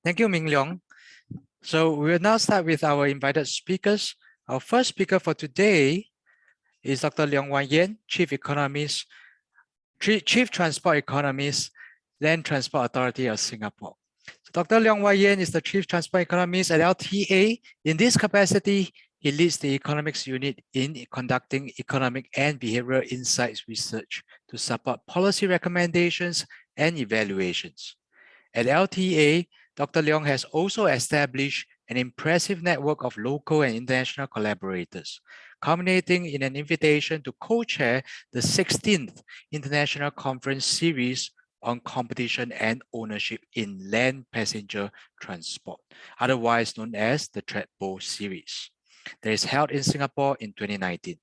Thank you, Ming Leong. So we will now start with our invited speakers. Our first speaker for today is Dr. Leong Yen, Chief Transport Economist, Land Transport Authority of Singapore. So Dr. Leong Yen is the Chief Transport Economist at LTA. In this capacity, he leads the economics unit in conducting economic and behavioral insights research to support policy recommendations and evaluations. At LTA, Dr. Leong has also established an impressive network of local and international collaborators, culminating in an invitation to co-chair the 16th International Conference Series on Competition and Ownership in Land Passenger Transport, otherwise known as the Threadbow Series, that is held in Singapore in 2019.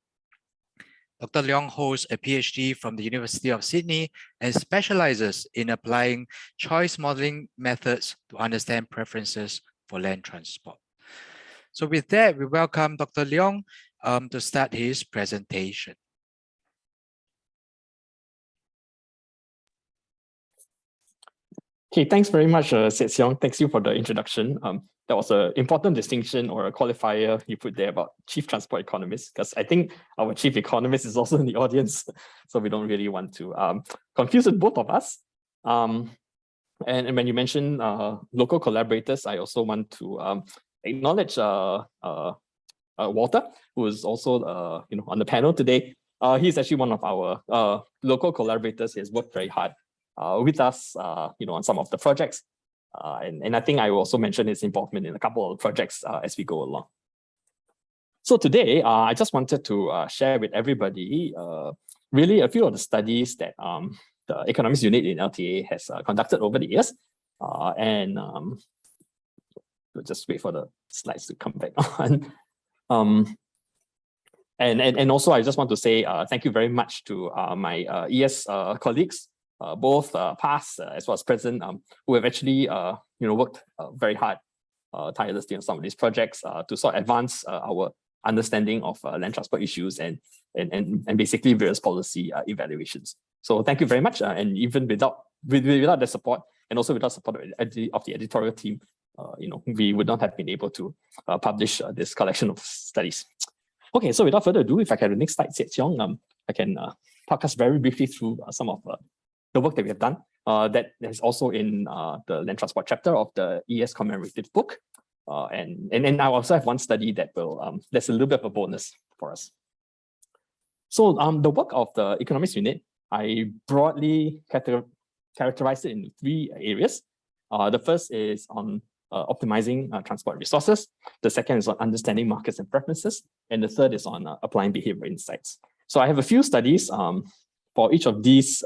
Dr. Leong holds a PhD from the University of Sydney and specializes in applying choice modeling methods to understand preferences for land transport. So with that, we welcome Dr. Leong to start his presentation. Okay, thanks very much, Theseira. Thanks you for the introduction. That was an important distinction or a qualifier you put there about Chief Transport Economist, because I think our Chief Economist is also in the audience, so we don't really want to confuse with both of us. And when you mention local collaborators, I also want to acknowledge Walter, who is also on the panel today. He's actually one of our local collaborators. He has worked very hard with us, on some of the projects. And I think I will also mention his involvement in a couple of projects as we go along. So today, I just wanted to share with everybody really a few of the studies that the economics unit in LTA has conducted over the years. We'll just wait for the slides to come back on. And also, I just want to say thank you very much to my ES colleagues, both past as well as present, who have actually worked very hard, tirelessly on some of these projects to sort of advance our understanding of land transport issues and basically various policy evaluations. So thank you very much. And even without the support, and also without support of the editorial team, we would not have been able to publish this collection of studies. Okay, so without further ado, if I can have the next slide, Seong, I can talk us very briefly through some of the work that we have done that is also in the land transport chapter of the ES commemorative book. And then I also have one study that will, that's a little bit of a bonus for us. So the work of the economics unit, I broadly characterize it in 3 areas. The first is on optimizing transport resources. The second is on understanding markets and preferences. And the third is on applying behavioral insights. So I have a few studies for each of these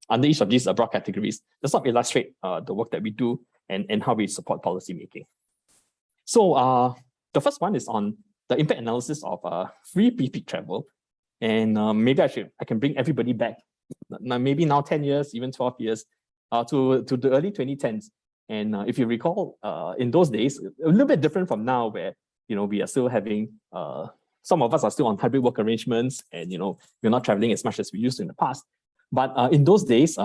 under each of these broad categories to sort of illustrate the work that we do and how we support policy making. So the first one is on the impact analysis of free pre-peak travel. And maybe I can bring everybody back, maybe now 10 years, even 12 years, to the early 2010s. And if you recall, in those days, a little bit different from now, where we are still having some of us are still on hybrid work arrangements, and we're not traveling as much as we used to in the past. But in those days,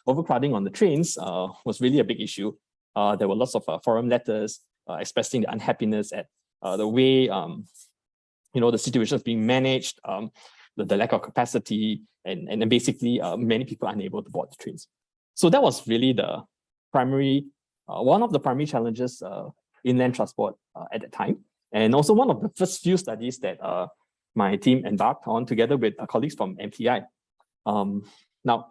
overcrowding on the trains was really a big issue. There were lots of forum letters expressing the unhappiness at the way the situation is being managed, the lack of capacity, and basically many people unable to board the trains. So that was really the primary, one of the primary challenges in land transport at that time, and also one of the first few studies that my team embarked on together with colleagues from MPI. Now,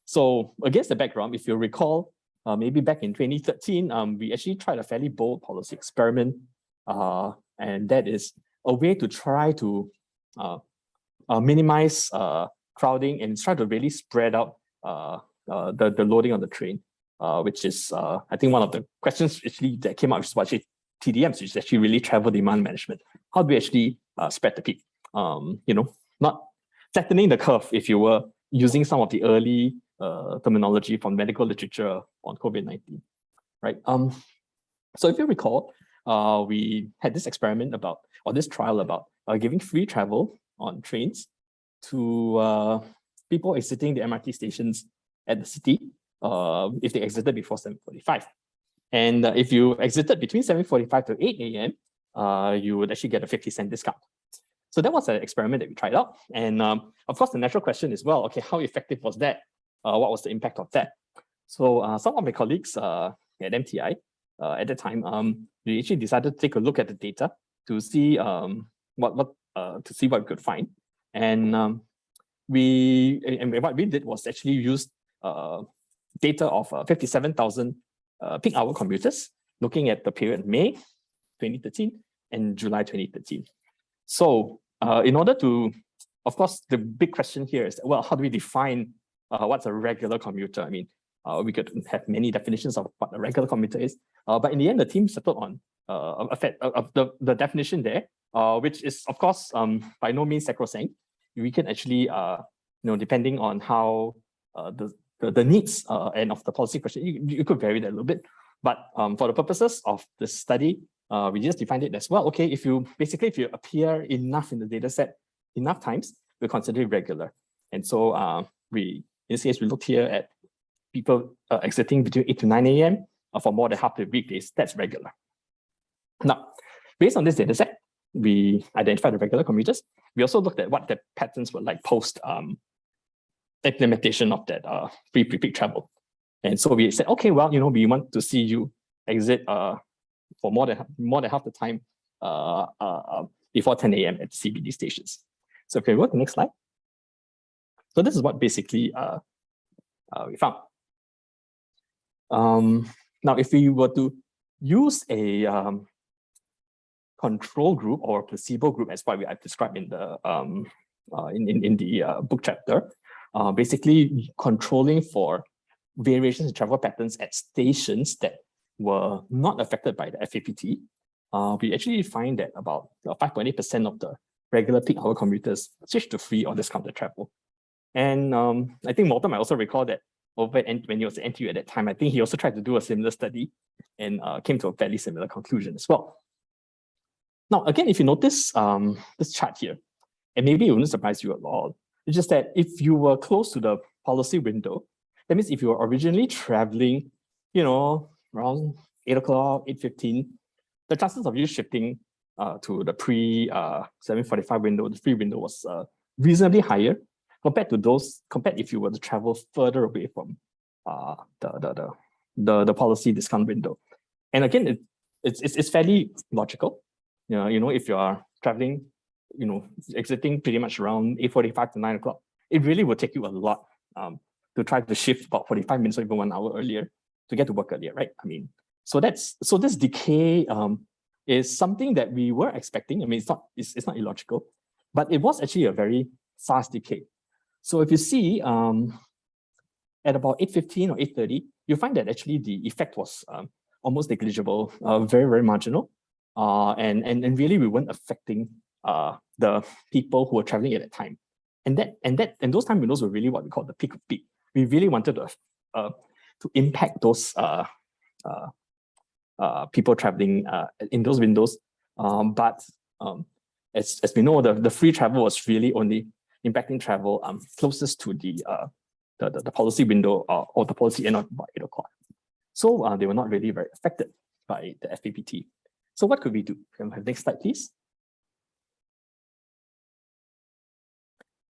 so against the background, if you recall, maybe back in 2013, we actually tried a fairly bold policy experiment, and that is a way to try to minimize crowding and try to really spread out the loading on the train, which is, I think, one of the questions actually that came out, which is actually TDMs, which is actually really travel demand management. How do we actually spread the peak? Not flattening the curve, if you were, using some of the early terminology from medical literature on COVID-19, right? So if you recall, we had this experiment about, or this trial about giving free travel on trains to people exiting the MRT stations at the city if they exited before 7:45. And if you exited between 7:45 to 8 a.m., you would actually get a 50-cent discount. So that was an experiment that we tried out. And of course, the natural question is, well, okay, how effective was that? What was the impact of that? So some of my colleagues at MTI at the time, we actually decided to take a look at the data to see what we could find. And what we did was actually use data of 57,000 peak hour commuters, looking at the period May 2013 and July 2013. So in order to, of course, the big question here is, well, how do we define what's a regular commuter? I mean, we could have many definitions of what a regular commuter is, but in the end, the team settled on the definition there, which is, of course, by no means sacrosanct. We can actually, depending on how the needs and of the policy question, you could vary that a little bit. But for the purposes of the study, we just defined it as, well, okay, if you appear enough in the data set, enough times, we consider it regular. And so in this case, we looked here at people exiting between 8 to 9 a.m. For more than half the weekdays. That's regular. Now, based on this data set, we identified the regular commuters. We also looked at what the patterns were like post implementation of that free pre-peak travel. And so we said, okay, well, we want to see you exit for more than half the time before 10 a.m. at CBD stations. So if we go to the next slide. So this is what basically we found. Now, if we were to use a control group or placebo group, as what I've described in the book chapter, basically controlling for variations in travel patterns at stations that were not affected by the FAPT, we actually find that about 5.8% of the regular peak hour commuters switched to free or discounted travel. And I think Morten might also recall that over when he was at NTU at that time, I think he also tried to do a similar study and came to a fairly similar conclusion as well. Now, again, if you notice this chart here, and maybe it wouldn't surprise you at all, it's just that if you were close to the policy window, that means if you were originally traveling, around 8 o'clock, 8:15, the chances of you shifting to the pre-7:45 window, the free window, was reasonably higher compared if you were to travel further away from the policy discount window. And again, it's fairly logical. If you are traveling, exiting pretty much around 8:45 to 9 o'clock, it really will take you a lot to try to shift about 45 minutes or even 1 hour earlier to get to work earlier, right? I mean, so this decay is something that we were expecting. I mean, it's not illogical, but it was actually a very fast decay. So if you see at about 8:15 or 8:30, you find that actually the effect was almost negligible, very, very marginal. And really we weren't affecting the people who were traveling at that time. And those time windows were really what we call the peak of peak. We really wanted to impact those people traveling in those windows. But as we know, the free travel was really only impacting travel closest to the policy window or the policy end of about 8 o'clock. So they were not really very affected by the FAPT. So what could we do? Can we have next slide, please?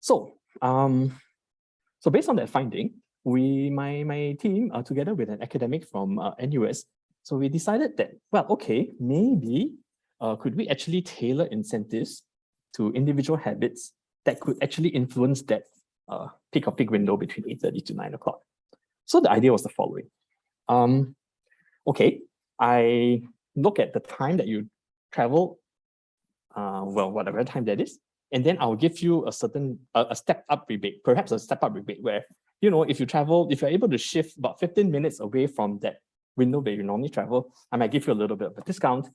So based on that finding, my team, together with an academic from NUS, so we decided that, well, okay, maybe could we actually tailor incentives to individual habits that could actually influence that peak of peak window between 8:30 to 9 o'clock. So the idea was the following. Okay, I look at the time that you travel, well, whatever time that is, and then I'll give you a certain step-up rebate, perhaps a step-up rebate where, if you're able to shift about 15 minutes away from that window where you normally travel, I might give you a little bit of a discount.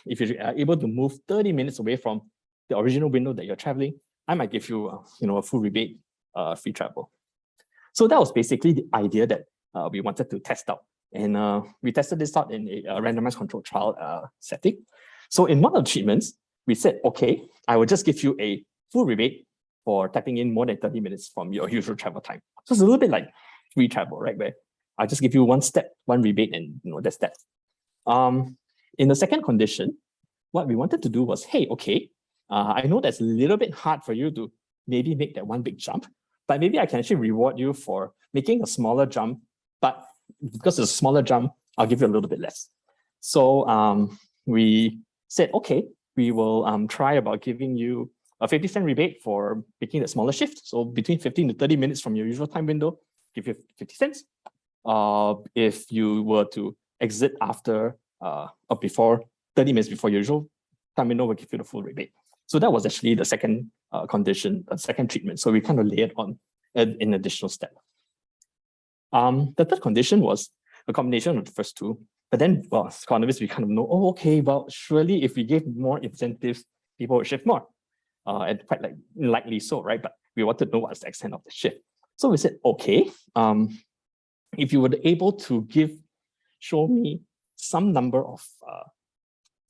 If you are able to move 30 minutes away from the original window that you're traveling, I might give you, a full rebate, free travel. So that was basically the idea that we wanted to test out. And we tested this out in a randomized controlled trial setting. So in one of the treatments, we said, okay, I will just give you a full rebate for tapping in more than 30 minutes from your usual travel time. So it's a little bit like free travel, right? Where I'll just give you one step, one rebate, and that's that. In the second condition, what we wanted to do was, hey, okay, I know that's a little bit hard for you to maybe make that one big jump, but maybe I can actually reward you for making a smaller jump, but because it's a smaller jump, I'll give you a little bit less. So we said, okay, we will try about giving you a 50-cent rebate for making the smaller shift. So between 15 to 30 minutes from your usual time window, give you 50 cents. If you were to exit after or before 30 minutes before your usual time window, we'll give you the full rebate. So that was actually the second condition, second treatment. So we kind of layered on an additional step. The third condition was a combination of the first two. But then, well, as economists, we kind of know, oh, okay, well, surely if we gave more incentives, people would shift more. And quite likely so, right? But we wanted to know what's the extent of the shift. So we said, okay, if you were able to show me some number of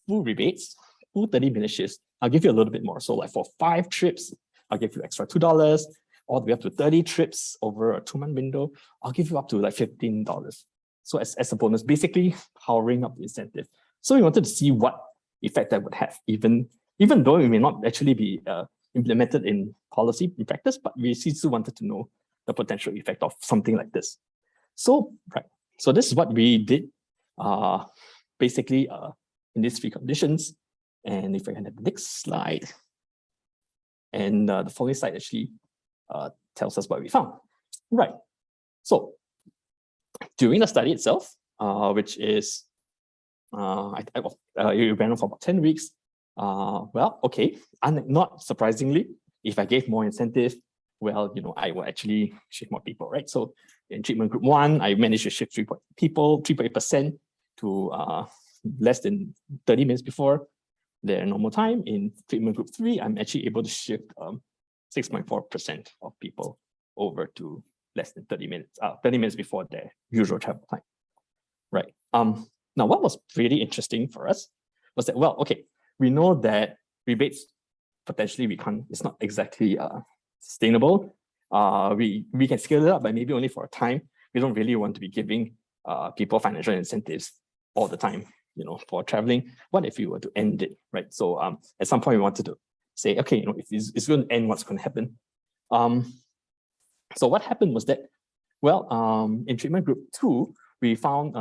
full rebates, full 30-minute shifts, I'll give you a little bit more. So like for 5 trips, I'll give you extra $2, all the way up to 30 trips over a 2-month window, I'll give you up to like $15. So as a bonus, basically powering up the incentive. So we wanted to see what effect that would have, even though it may not actually be implemented in policy, in practice, but we still wanted to know the potential effect of something like this. So, right. So this is what we did basically in these 3 conditions. And if I can have the next slide. And the following slide actually tells us what we found. Right. So during the study itself, which is, it ran on for about 10 weeks. Well, okay, and not surprisingly, if I gave more incentive, well, I will actually shift more people, right? So in treatment group 1, I managed to shift 3.8% to less than 30 minutes before their normal time. In treatment group 3, I'm actually able to shift 6.4% of people over to less than 30 minutes before their usual travel time, right? Now, what was really interesting for us was that, well, okay, we know that rebates potentially it's not exactly sustainable. We can scale it up, but maybe only for a time. We don't really want to be giving people financial incentives all the time, for traveling. What if we were to end it, right? So at some point we wanted to say, okay, if it's going to end, what's going to happen? So what happened was that, well, in treatment group 2, we found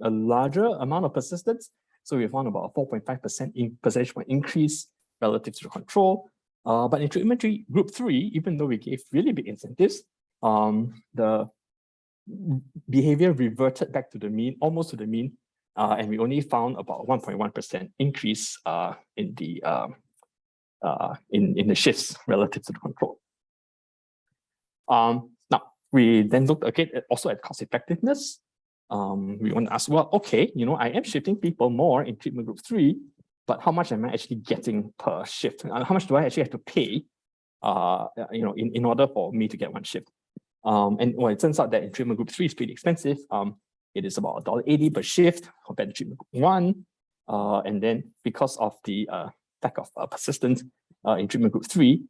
a larger amount of persistence. So we found about a 4.5% percentage point increase relative to the control. But in treatment group 3, even though we gave really big incentives, the behavior reverted back to the mean, almost to the mean, and we only found about 1.1% increase in the shifts relative to the control. Now, we then looked again also at cost effectiveness. We want to ask, well, okay, I am shifting people more in treatment group 3, but how much am I actually getting per shift? How much do I actually have to pay, in order for me to get one shift? And well, it turns out that in treatment group 3 is pretty expensive. It is about $1.80 per shift compared to treatment group 1. And then because of the lack of persistence in treatment group 3,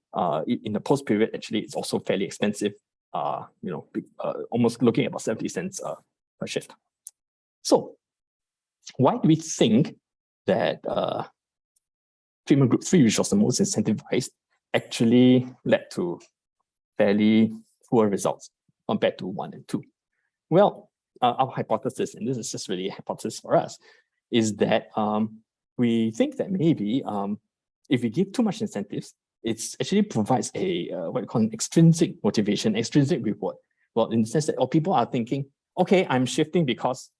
in the post period, actually, it's also fairly expensive. Almost looking at about 70 cents per shift. So why do we think that treatment group 3, which was the most incentivized, actually led to fairly poor results compared to 1 and 2? Well, our hypothesis, and this is just really a hypothesis for us, is that we think that maybe if we give too much incentives, it actually provides a what we call an extrinsic motivation, extrinsic reward. Well, in the sense that people are thinking, okay, I'm shifting because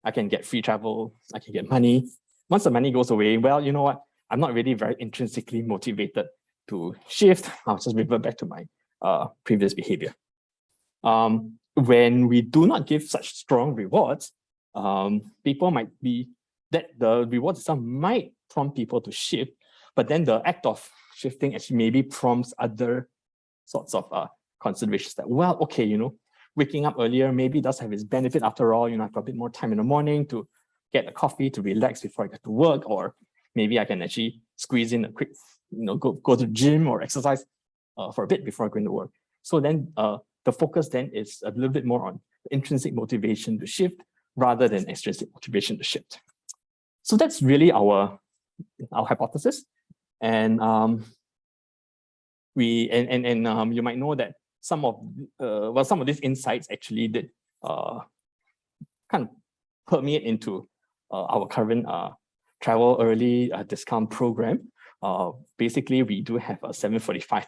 I can get free travel, I can get money. Once the money goes away, well, you know what? I'm not really very intrinsically motivated to shift. I'll just revert back to my previous behavior. When we do not give such strong rewards, people might be that the rewards itself might prompt people to shift, but then the act of shifting actually maybe prompts other sorts of considerations that, well, okay, waking up earlier maybe does have its benefit after all. I've got a bit more time in the morning to get a coffee to relax before I get to work, or maybe I can actually squeeze in a quick, go to the gym or exercise for a bit before I go into work. So then the focus then is a little bit more on intrinsic motivation to shift rather than extrinsic motivation to shift. So that's really our hypothesis. And you might know that some of these insights actually did kind of permeate into our current travel early discount program. Basically, we do have a 7:45.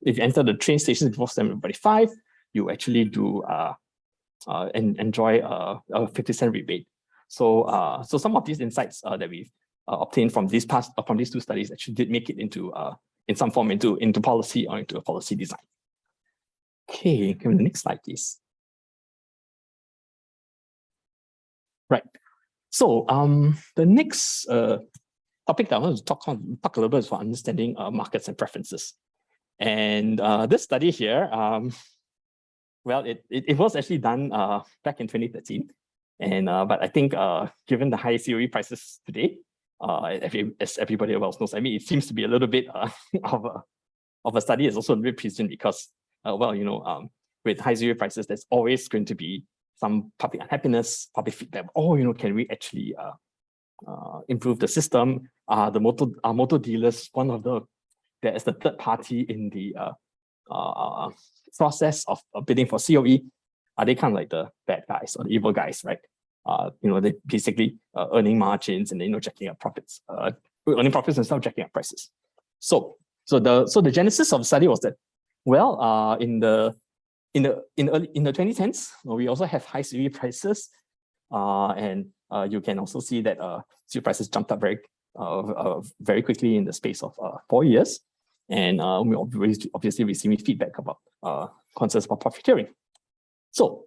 If you enter the train station before 7:45, you actually do enjoy a 50-cent rebate. So some of these insights that we've obtained from these two studies actually did make it into in some form into policy or into a policy design. Okay, give me the next slide, please. Right. So the next topic that I want to talk a little bit is for understanding markets and preferences. And this study here, well, it was actually done back in 2013. And but I think given the high COE prices today, as everybody else knows, I mean, it seems to be a little bit of a study. It's also a little bit prescient because, well, you know, with high COE prices, there's always going to be some public unhappiness, public feedback. Oh, you know, can we actually improve the system? The motor dealers, there is the third party in the process of bidding for COE. Are they kind of like the bad guys or the evil guys, right? You know, they basically earning margins and jacking up profits, earning profits and start jacking up prices. So the genesis of the study was that, well, in the 2010s, we also have high COE prices, and you can also see that COE prices jumped up very quickly in the space of 4 years, and we obviously receiving feedback about concerns about profiteering. So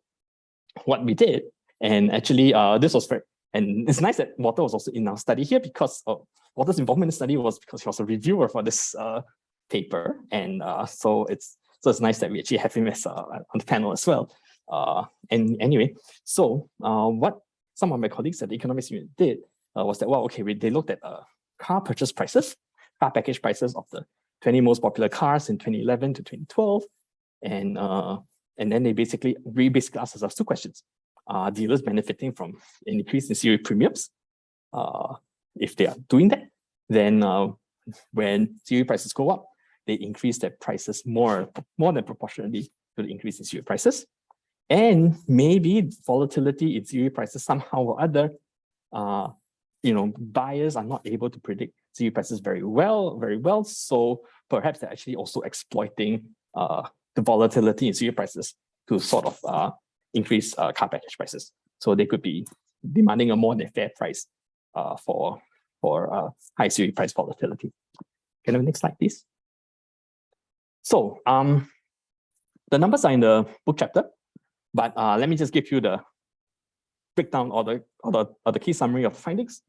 what we did, and actually this was very, and it's nice that Walter was also in our study here because Walter's involvement in the study was because he was a reviewer for this paper, and so it's nice that we actually have him as on the panel as well. And anyway, so what some of my colleagues at the Economist unit did was that, well, okay, they looked at car purchase prices, car package prices of the 20 most popular cars in 2011 to 2012, and then we basically asked ourselves two questions. Are dealers benefiting from an increase in COE premiums? If they are doing that, then when COE prices go up, they increase their prices more than proportionally to the increase in COE prices. And maybe volatility in COE prices somehow or other, buyers are not able to predict COE prices very well. So perhaps they're actually also exploiting the volatility in COE prices to sort of increase car package prices. So they could be demanding a more than fair price for high COE price volatility. Can I have the next slide, please? So the numbers are in the book chapter, but let me just give you the breakdown or the key summary of findings.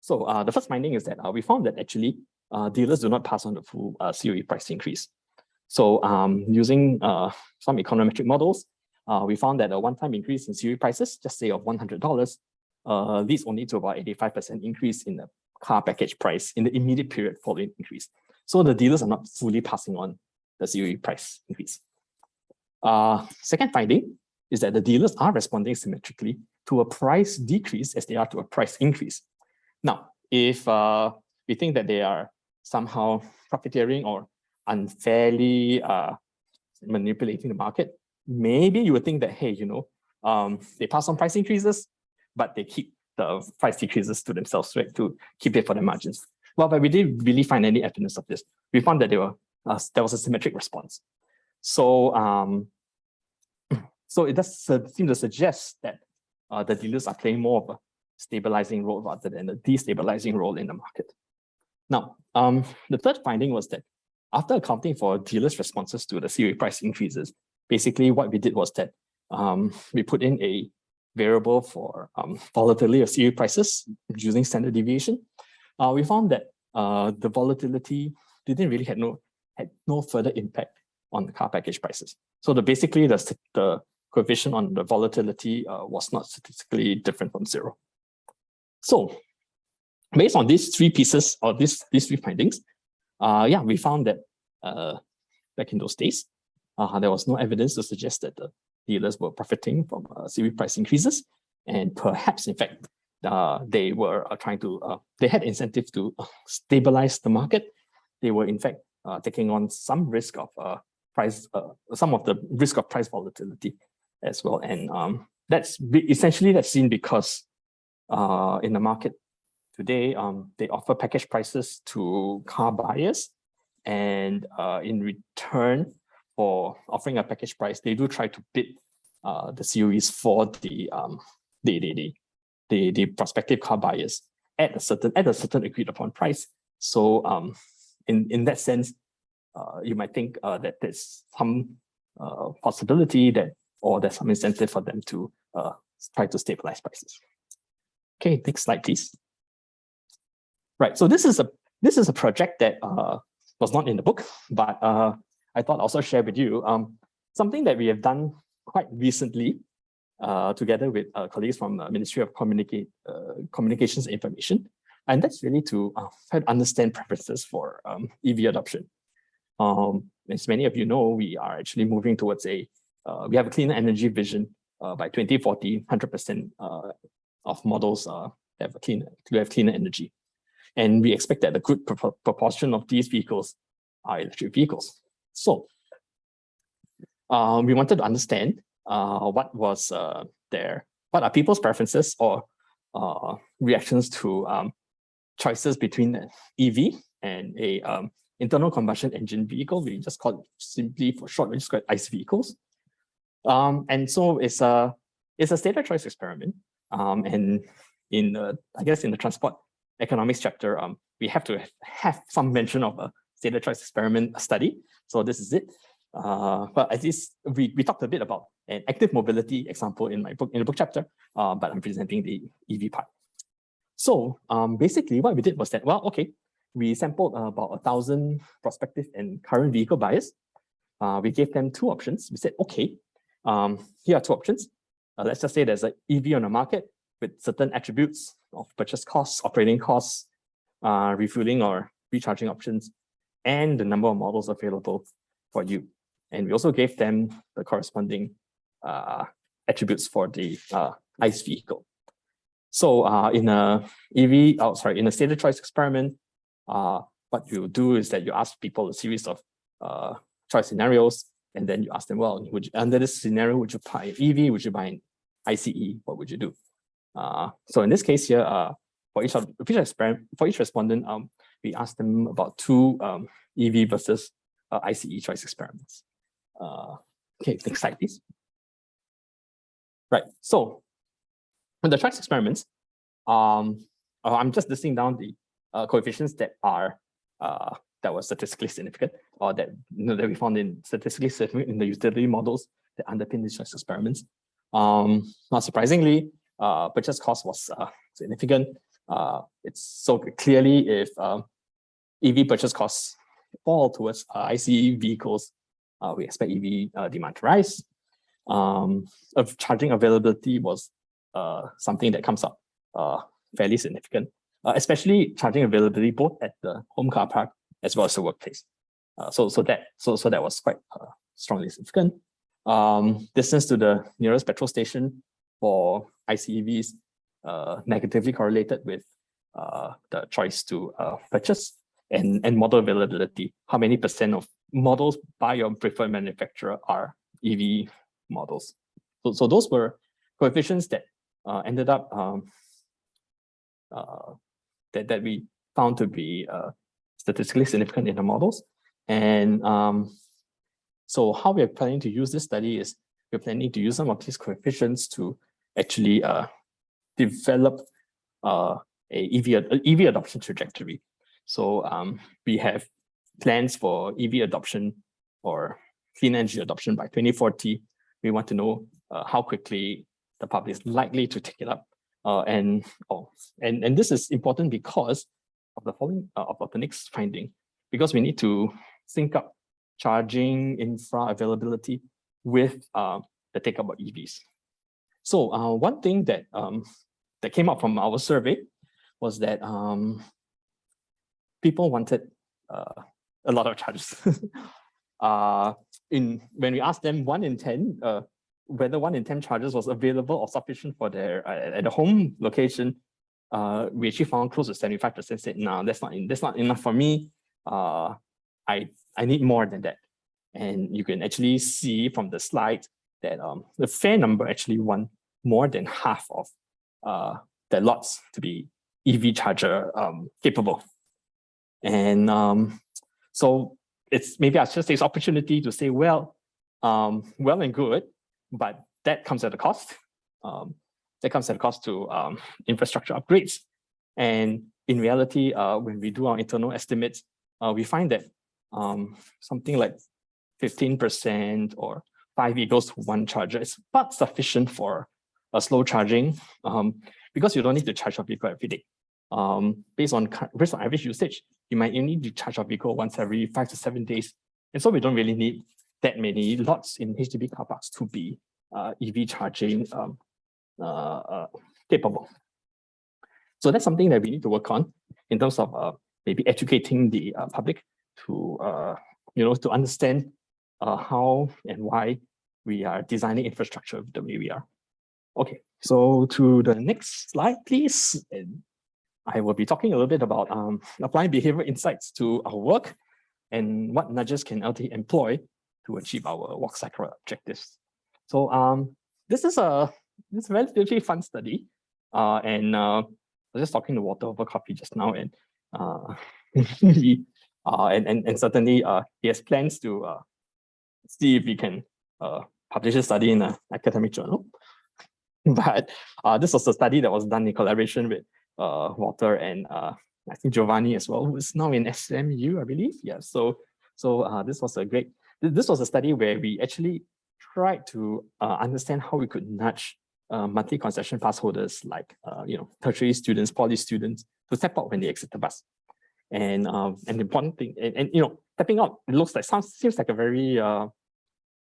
So the first finding is that we found that actually dealers do not pass on the full COE price increase. So using some econometric models, we found that a one-time increase in COE prices, just say of $100, leads only to about 85% increase in the car package price in the immediate period following increase. So the dealers are not fully passing on the COE price increase. Second finding is that the dealers are responding symmetrically to a price decrease as they are to a price increase. Now, if we think that they are somehow profiteering or unfairly manipulating the market, maybe you would think that, hey, they pass on price increases, but they keep the price decreases to themselves, right, to keep it for their margins. Well, but we didn't really find any evidence of this. We found that there was a symmetric response. So, so it does seem to suggest that the dealers are playing more of a stabilizing role rather than a destabilizing role in the market. Now, the third finding was that after accounting for dealers' responses to the COE price increases, basically what we did was that we put in a variable for volatility of COE prices using standard deviation. We found that the volatility didn't really had no further impact on the car package prices. So basically the coefficient on the volatility was not statistically different from zero. So based on these three pieces or these three findings, yeah, we found that back in those days, there was no evidence to suggest that the dealers were profiting from CV price increases, and perhaps, in fact, they were trying to, they had incentive to stabilize the market. They were, in fact, taking on some risk of some of the risk of price volatility as well. And that's seen because in the market today, they offer package prices to car buyers, and in return for offering a package price, they do try to bid the COEs for the prospective car buyers at a certain agreed upon price. So in that sense, you might think that there's some possibility that, or there's some incentive for them to try to stabilize prices. Okay, next slide, please. Right, so this is a project that was not in the book, but I thought I'll also share with you something that we have done quite recently together with colleagues from the Ministry of Communications and Information, and that's really to try to understand preferences for EV adoption. As many of you know, we are actually moving towards we have a clean energy vision by 2040, 100% of models have cleaner energy. And we expect that a good proportion of these vehicles are electric vehicles. So we wanted to understand what are people's preferences or reactions to choices between an EV and a internal combustion engine vehicle. We just call it, simply for short, we just call it ICE vehicles. And so it's a stated choice experiment. And I guess in the transport economics chapter, we have to have some mention of a stated choice experiment study. So this is it. But at least we talked a bit about an active mobility example in the book chapter, but I'm presenting the EV part. So basically what we did was that, well, okay, we sampled about 1,000 prospective and current vehicle buyers. We gave them two options. We said, okay, here are two options. Let's just say there's an EV on the market with certain attributes of purchase costs, operating costs, refueling or recharging options, and the number of models available for you. And we also gave them the corresponding attributes for the ICE vehicle. So in a stated choice experiment, what you do is that you ask people a series of choice scenarios, and then you ask them, well, under this scenario, would you buy an EV? Would you buy an ICE? What would you do? So in this case here, for each respondent, we asked them about two EV versus ICE choice experiments. Okay, next slide, please. Right, so with the choice experiments, I'm just listing down the coefficients that were statistically significant, or that that we found in statistically significant in the utility models that underpin these choice experiments. Not surprisingly, purchase cost was significant. It's so clearly if EV purchase costs fall towards ICE vehicles, we expect EV demand to rise. Charging availability was something that comes up fairly significant, especially charging availability both at the home car park as well as the workplace. So that was quite strongly significant. Distance to the nearest petrol station for ICEVs negatively correlated with the choice to purchase, and model availability. How many % of models by your preferred manufacturer are EV models? So those were coefficients that ended up that we found to be statistically significant in the models. And so how we're planning to use this study is we're planning to use some of these coefficients to actually develop a EV adoption trajectory. So we have plans for EV adoption or clean energy adoption by 2040. We want to know how quickly the public is likely to take it up. And this is important because of the following of the next finding, because we need to sync up charging infra availability with the take-up of EVs. So one thing that that came up from our survey was that people wanted a lot of charges. when we asked them 1 in 10, whether 1 in 10 charges was available or sufficient for their at the home location, we actually found close to 75% said, no, that's not enough for me. I need more than that. And you can actually see from the slide that the fair number actually won more than half of the lots to be EV charger capable. And so it's maybe I just take this opportunity to say, well and good, but that comes at a cost. That comes at a cost to infrastructure upgrades. And in reality, when we do our internal estimates, we find that something like 15% or 5 vehicles to 1 charger is not sufficient for a slow charging because you don't need to charge your vehicle every day. Based on average usage, you might only need to charge your vehicle once every 5 to 7 days. And so we don't really need that many lots in HDB car parks to be EV charging capable. So that's something that we need to work on in terms of maybe educating the public to to understand how and why we are designing infrastructure the way we are. Okay, so to the next slide, please. And I will be talking a little bit about applying behavioral insights to our work and what nudges can LT employ to achieve our walk cycle objectives. So this is a relatively fun study, and I was just talking to Walter over coffee just now, and and certainly he has plans to see if we can publish a study in an academic journal. But this was a study that was done in collaboration with Walter and I think Giovanni as well, who is now in SMU, I believe. Yeah. So this was a study where we actually tried to understand how we could nudge monthly concession pass holders like tertiary students, poly students to step out when they exit the bus. And the important thing, and stepping out, it looks like seems like a very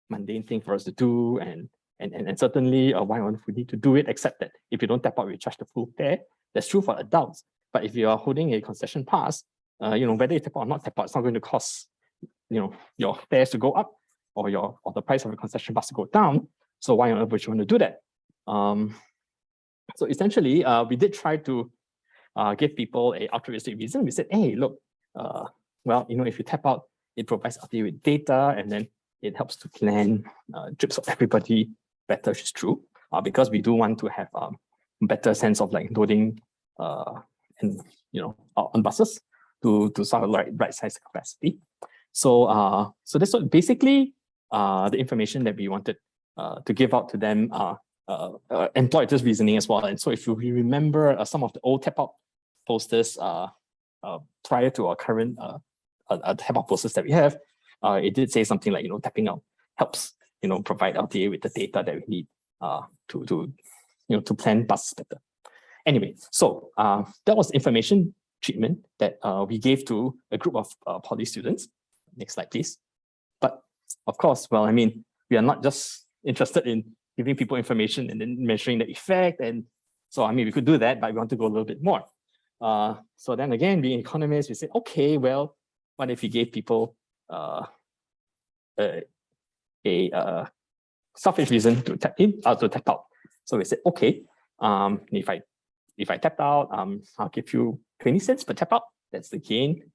mundane thing for us to do, and certainly why on earth we need to do it, except that if you don't tap out, we charge the full fare. That's true for adults. But if you are holding a concession pass, whether you tap out or not tap out, it's not going to cost your fares to go up or the price of a concession pass to go down. So why on earth would you want to do that? So essentially, we did try to give people a altruistic reason. We said, hey, look, well, if you tap out, it provides LTA with data, and then it helps to plan trips for everybody better, which is true, because we do want to have better sense of like loading and on buses to sort of like right size capacity. So that's what basically the information that we wanted to give out to them employed this reasoning as well. And so if you remember some of the old tap out posters prior to our current tap out posters that we have, it did say something like tapping out helps provide LTA with the data that we need to plan buses better. Anyway, so that was information treatment that we gave to a group of poly students. Next slide, please. But of course, well, I mean, we are not just interested in giving people information and then measuring the effect. And so, I mean, we could do that, but we want to go a little bit more. So then again, being economists, we said, okay, well, what if we gave people a selfish reason to tap in, to tap out? So we said, okay, if I tap out, I'll give you 20 cents per tap out. That's the gain.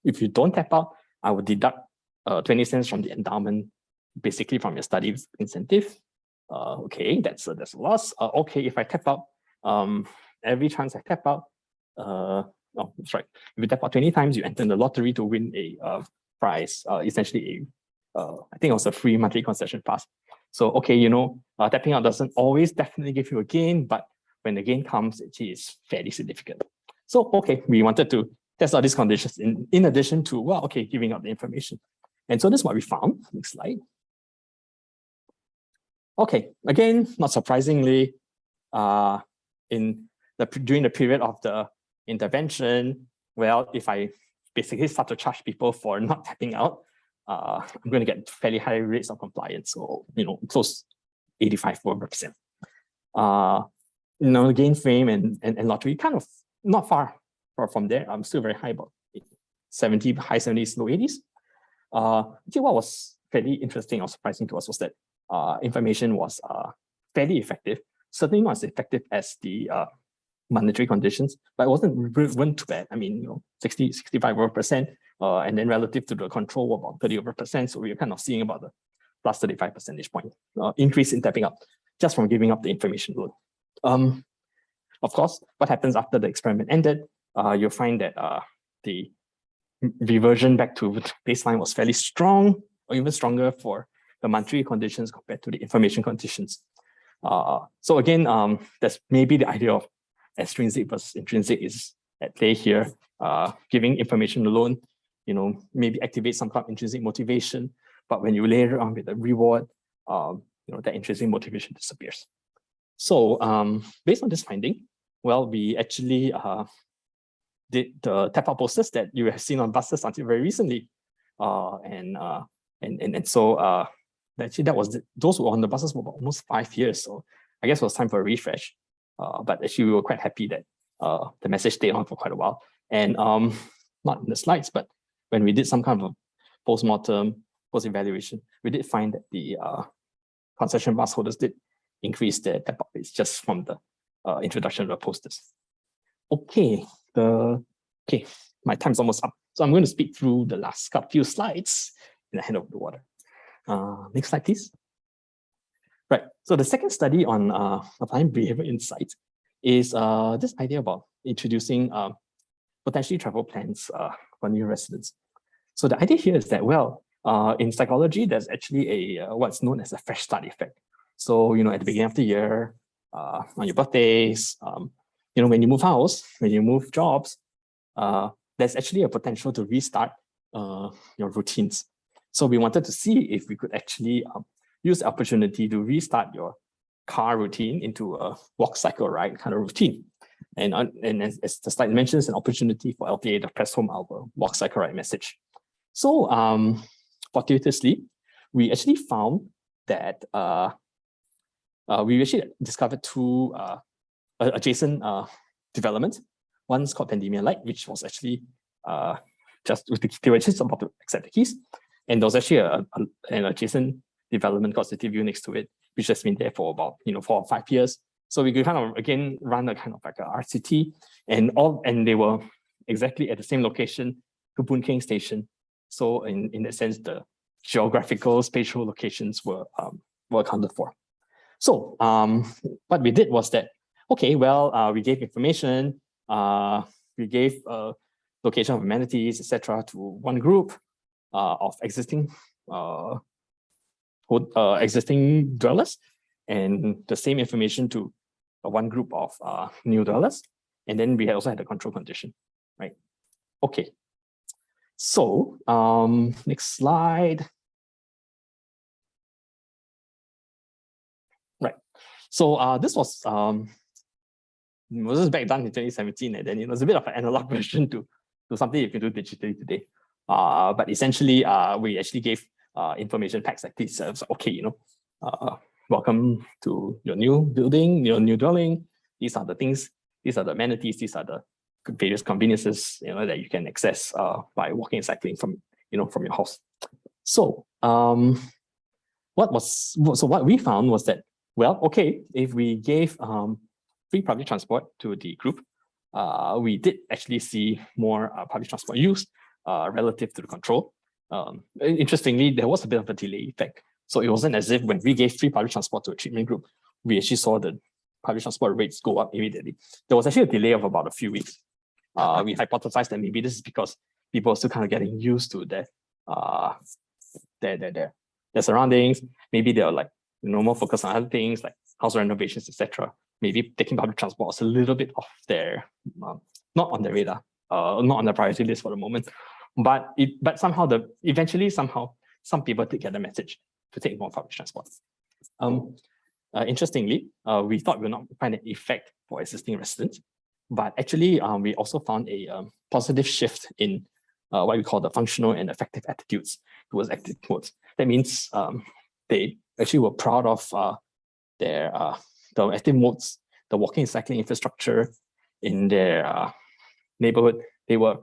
If you don't tap out, I will deduct 20 cents from the endowment, basically from your study incentive. Okay, that's a loss. Okay, if I tap out, every chance I tap out, that's right. If you tap out 20 times, you enter in the lottery to win a prize, essentially I think it was a free monthly concession pass. So, okay, tapping out doesn't always definitely give you a gain, but when the gain comes, it is fairly significant. So, okay, we wanted to test out these conditions in addition to, well, okay, giving out the information. And so this is what we found. Next slide. Okay, again, not surprisingly, during the period of the intervention, well, if I basically start to charge people for not tapping out, I'm going to get fairly high rates of compliance. So, close 85%. The gain frame and lottery kind of not far from there. I'm still very high, about 70, high 70s, low 80s. Actually, what was fairly interesting or surprising to us was that information was fairly effective. Certainly not as effective as the monetary conditions, but it wasn't too bad. I mean, 60, 65%, and then relative to the control, about 30%. So we were kind of seeing about the plus 35 percentage point increase in tapping up just from giving up the information load. Of course, what happens after the experiment ended, you'll find that the reversion back to baseline was fairly strong, or even stronger for the monetary conditions compared to the information conditions. So again, that's maybe the idea of extrinsic versus intrinsic is at play here. Giving information alone, maybe activate some kind of intrinsic motivation, but when you layer it on with a reward, that intrinsic motivation disappears. So based on this finding, well, we actually did the tap-out posters that you have seen on buses until very recently, and so actually those were on the buses for about almost 5 years. So I guess it was time for a refresh. But actually, we were quite happy that the message stayed on for quite a while. And not in the slides, but when we did some kind of a post-mortem, post-evaluation, we did find that the concession bus holders did increase their tap-out rates just from the introduction of the posters. Okay, my time's almost up. So I'm going to speak through the last few slides in the hand of the water. Next slide, please. Right, so the second study on applying behavior insights is this idea about introducing potentially travel plans for new residents. So the idea here is that, well, in psychology, there's actually a what's known as a fresh start effect. So, at the beginning of the year, on your birthdays, when you move house, when you move jobs, there's actually a potential to restart your routines. So we wanted to see if we could actually use the opportunity to restart your car routine into a walk, cycle, ride kind of routine. And as the slide mentions, an opportunity for LPA to press home our walk, cycle, ride message. So fortuitously, we actually found that we actually discovered two adjacent developments. One's called Pandemia Light, which was actually they were just about to accept the keys. And there was actually an adjacent development called City View next to it, which has been there for about 4 or 5 years. So we could kind of again run a kind of like a RCT, and they were exactly at the same location to Boon Keng Station. So in that sense, the geographical spatial locations were accounted for. So what we did was that, okay, well, we gave information, we gave location of amenities, etc., to one group of existing dwellers, and the same information to one group of new dwellers, and then we also had a control condition, right? Okay. So next slide. Right. So this was back done in 2017, and then it was a bit of an analog version to something you can do digitally today. But essentially, we actually gave information packs like this. So, okay, welcome to your new building, your new dwelling. These are the things, these are the amenities, these are the various conveniences, that you can access by walking and cycling from your house. So what we found was that, well, okay, if we gave free public transport to the group, we did actually see more public transport use relative to the control. Interestingly, there was a bit of a delay effect. So it wasn't as if when we gave free public transport to a treatment group, we actually saw the public transport rates go up immediately. There was actually a delay of about a few weeks. We hypothesized that maybe this is because people are still kind of getting used to their surroundings. Maybe they're like more focused on other things like house renovations, etc. Maybe taking public transport was a little bit off their, not on their radar, not on the priority list for the moment. But somehow eventually some people did get the message to take more public transport. Interestingly, we thought we would not find an effect for existing residents, but actually we also found a positive shift in what we call the functional and effective attitudes towards active modes. That means they actually were proud of their the active modes, the walking and cycling infrastructure in their neighborhood. They were,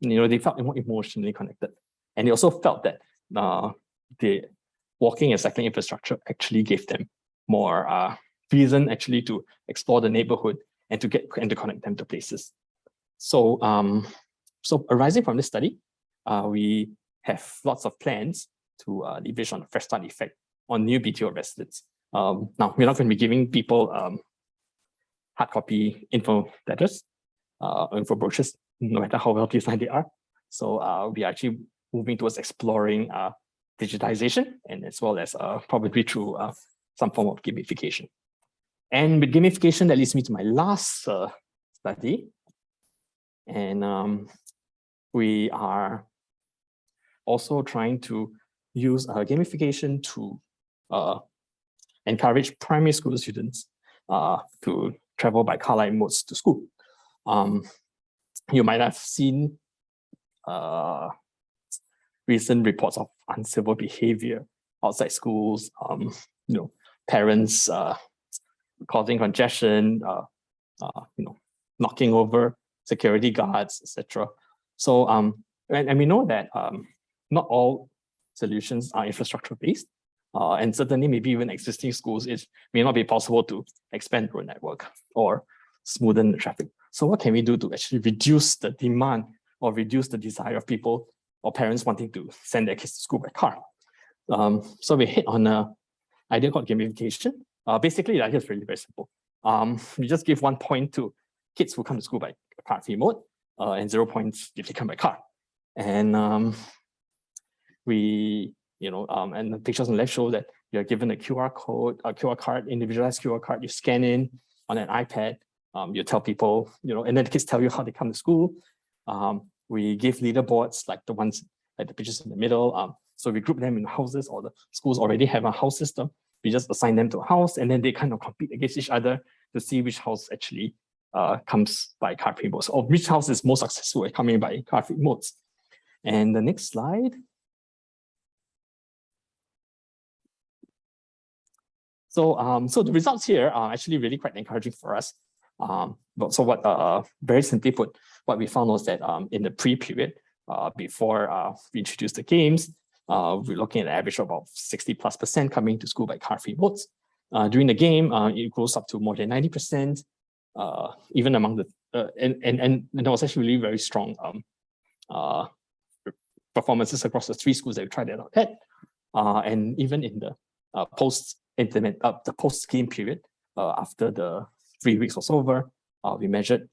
they felt more emotionally connected, and they also felt that the walking and cycling infrastructure actually gave them more reason actually to explore the neighborhood and to connect them to places. So, so arising from this study, we have lots of plans to leverage on the fresh start effect on new BTO residents. Now, we're not going to be giving people hard copy info letters, info brochures, no matter how well designed they are. So we are actually moving towards exploring digitization, and as well as probably through some form of gamification. And with gamification, that leads me to my last study. And we are also trying to use gamification to encourage primary school students to travel by car-like modes to school. You might have seen recent reports of uncivil behavior outside schools, parents causing congestion, knocking over security guards, etc. So, and we know that not all solutions are infrastructure based, and certainly maybe even existing schools, it may not be possible to expand road network or smoothen the traffic. So what can we do to actually reduce the demand or reduce the desire of people or parents wanting to send their kids to school by car? So we hit on an idea called gamification. Basically, the idea is really very simple. We just give 1 point to kids who come to school by car-free mode, and 0 points if they come by car. And and the pictures on the left show that you're given a QR code, a QR card, individualized QR card. You scan in on an iPad. You tell people, and then the kids tell you how they come to school. We give leaderboards like the ones, like the pictures in the middle. So we group them in houses, or the schools already have a house system. We just assign them to a house, and then they kind of compete against each other to see which house actually comes by car-free modes, or which house is more successful at coming by car-free modes. And the next slide. So, so the results here are actually really quite encouraging for us. So what, very simply put, what we found was that in the pre-period, before we introduced the games, we're looking at an average of about 60+% coming to school by car-free modes. During the game, it goes up to more than 90%, even among the, and there was actually really very strong performances across the 3 schools that we tried it out at. And even in the post-game period, after the 3 weeks was over, we measured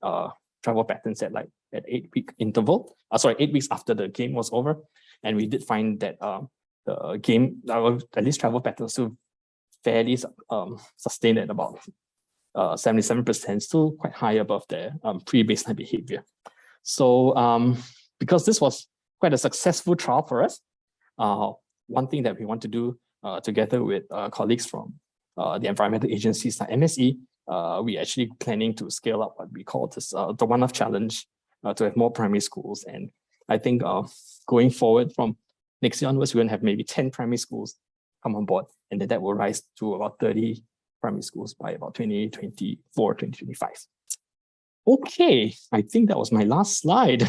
travel patterns at 8-week interval. 8 weeks after the game was over, and we did find that the game, at least travel patterns, still fairly sustained at about 77%, still quite high above their pre-baseline behavior. So because this was quite a successful trial for us, one thing that we want to do together with colleagues from the environmental agencies like MSE, we're actually planning to scale up what we call this the one-off challenge to have more primary schools. And I think going forward from next year onwards, we're going to have maybe 10 primary schools come on board, and then that will rise to about 30 primary schools by about 2024, 2025. Okay, I think that was my last slide.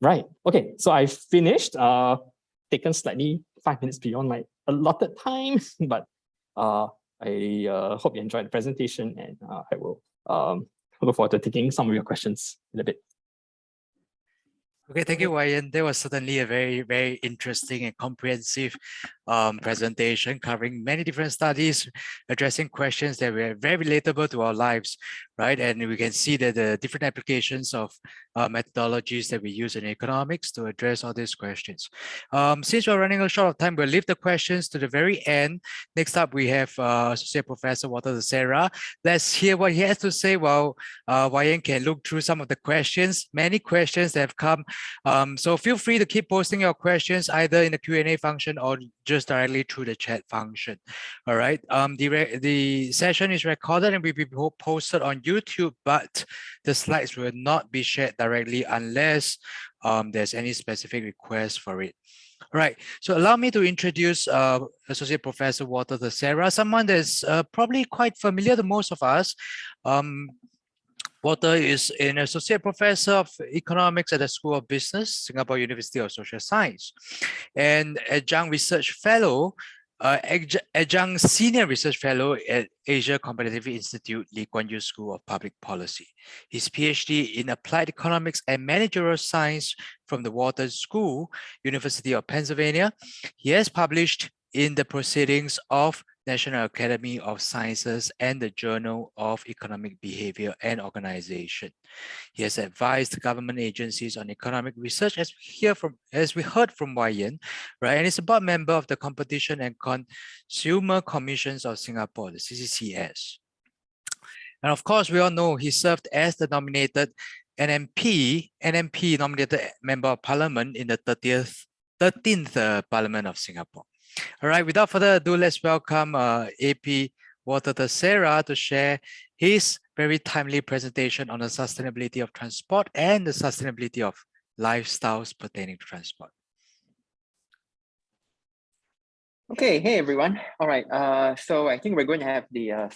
Right, okay, so I finished, taken slightly 5 minutes beyond my allotted time, but I hope you enjoyed the presentation, and I will look forward to taking some of your questions in a bit. Okay, thank you, Wayne. That was certainly a very, very interesting and comprehensive presentation covering many different studies, addressing questions that were very relatable to our lives, right? And we can see that the different applications of methodologies that we use in economics to address all these questions. Since we're running short of time, we'll leave the questions to the very end. Next up, we have Associate Professor Walter Theseira. Let's hear what he has to say while Wayne can look through some of the questions, many questions that have come. So feel free to keep posting your questions either in the Q&A function or just directly through the chat function. All right. The session is recorded and will be posted on YouTube, but the slides will not be shared directly unless there's any specific request for it. All right, so allow me to introduce Associate Professor Walter Theseira, someone that's probably quite familiar to most of us. Walter is an associate professor of economics at the School of Business, Singapore University of Social Science, and adjunct research fellow, adjunct senior research fellow at Asia Competitive Institute, Lee Kuan Yew School of Public Policy. His PhD in applied economics and managerial science from the Walter School, University of Pennsylvania. He has published in the Proceedings of National Academy of Sciences and the Journal of Economic Behavior and Organization. He has advised government agencies on economic research, as we heard from Wai Yen, right? And he's a board member of the Competition and Consumer Commissions of Singapore, the CCCS. And of course, we all know he served as the nominated NMP nominated member of parliament in the 13th Parliament of Singapore. All right, without further ado, let's welcome AP Walter Theseira to share his very timely presentation on the sustainability of transport and the sustainability of lifestyles pertaining to transport. Okay, hey everyone. All right, so I think we're going to have the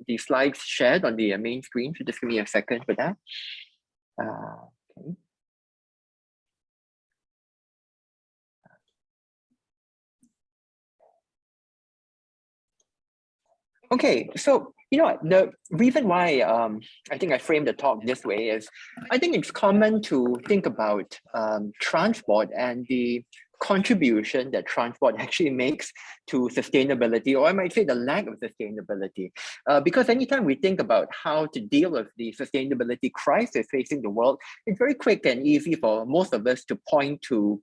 the slides shared on the main screen. So just give me a second for that. Okay. Okay, so you know the reason why I think I framed the talk this way is I think it's common to think about transport and the contribution that transport actually makes to sustainability, or I might say the lack of sustainability. Because anytime we think about how to deal with the sustainability crisis facing the world, it's very quick and easy for most of us to point to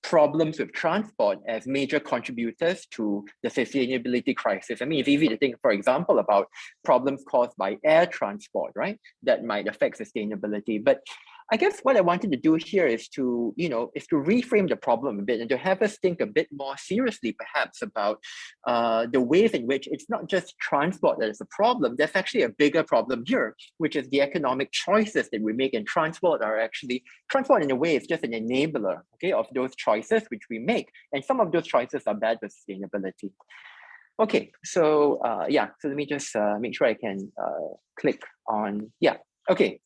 problems with transport as major contributors to the sustainability crisis. I mean, it's easy to think, for example, about problems caused by air transport, right? That might affect sustainability. But I guess what I wanted to do here is to, reframe the problem a bit and to have us think a bit more seriously, perhaps, about the ways in which it's not just transport that is a problem. There's actually a bigger problem here, which is the economic choices that we make in transport transport in a way is just an enabler, okay, of those choices which we make. And some of those choices are bad for sustainability. Okay, so so let me just make sure I can click on, Okay,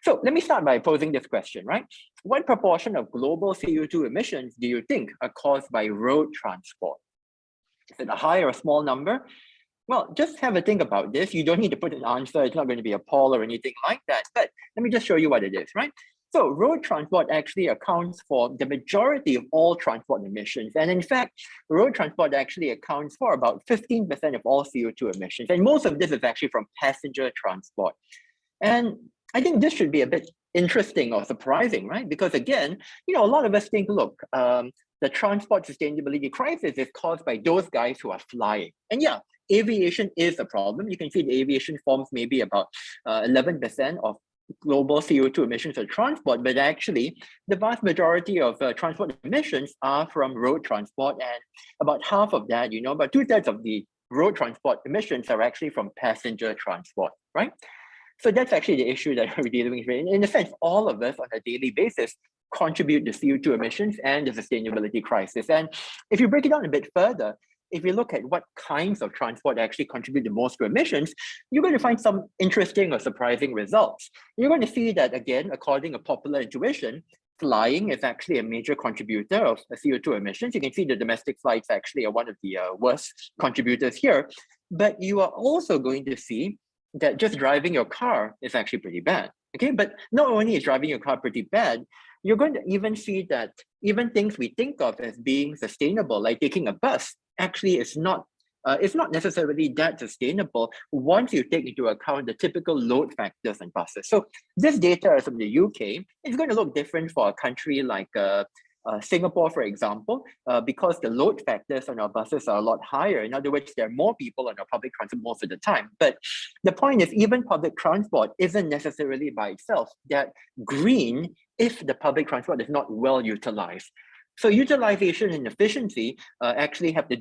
so let me start by posing this question, right? What proportion of global CO2 emissions do you think are caused by road transport? Is it a high or a small number? Well, just have a think about this. You don't need to put an answer. It's not going to be a poll or anything like that, but let me just show you what it is, right? So road transport actually accounts for the majority of all transport emissions. And in fact, road transport actually accounts for about 15% of all CO2 emissions. And most of this is actually from passenger transport. And I think this should be a bit interesting or surprising, right? Because again, a lot of us think, look, the transport sustainability crisis is caused by those guys who are flying. And yeah, aviation is a problem. You can see the aviation forms maybe about 11% of global CO2 emissions for transport, but actually the vast majority of transport emissions are from road transport, and about half of that, about 2/3 of the road transport emissions are actually from passenger transport, right? So that's actually the issue that we're dealing with. In a sense, all of us on a daily basis contribute to CO2 emissions and the sustainability crisis. And if you break it down a bit further, if you look at what kinds of transport actually contribute the most to emissions, you're going to find some interesting or surprising results. You're going to see that, again, according to popular intuition, flying is actually a major contributor of CO2 emissions. You can see the domestic flights actually are one of the worst contributors here. But you are also going to see that just driving your car is actually pretty bad, okay? But not only is driving your car pretty bad, you're going to even see that even things we think of as being sustainable, like taking a bus, actually is not it's not necessarily that sustainable once you take into account the typical load factors on buses. So this data is from the UK. It's going to look different for a country like Singapore, for example, because the load factors on our buses are a lot higher. In other words, there are more people on our public transport most of the time. But the point is, even public transport isn't necessarily by itself that green if the public transport is not well utilized. So utilization and efficiency actually have a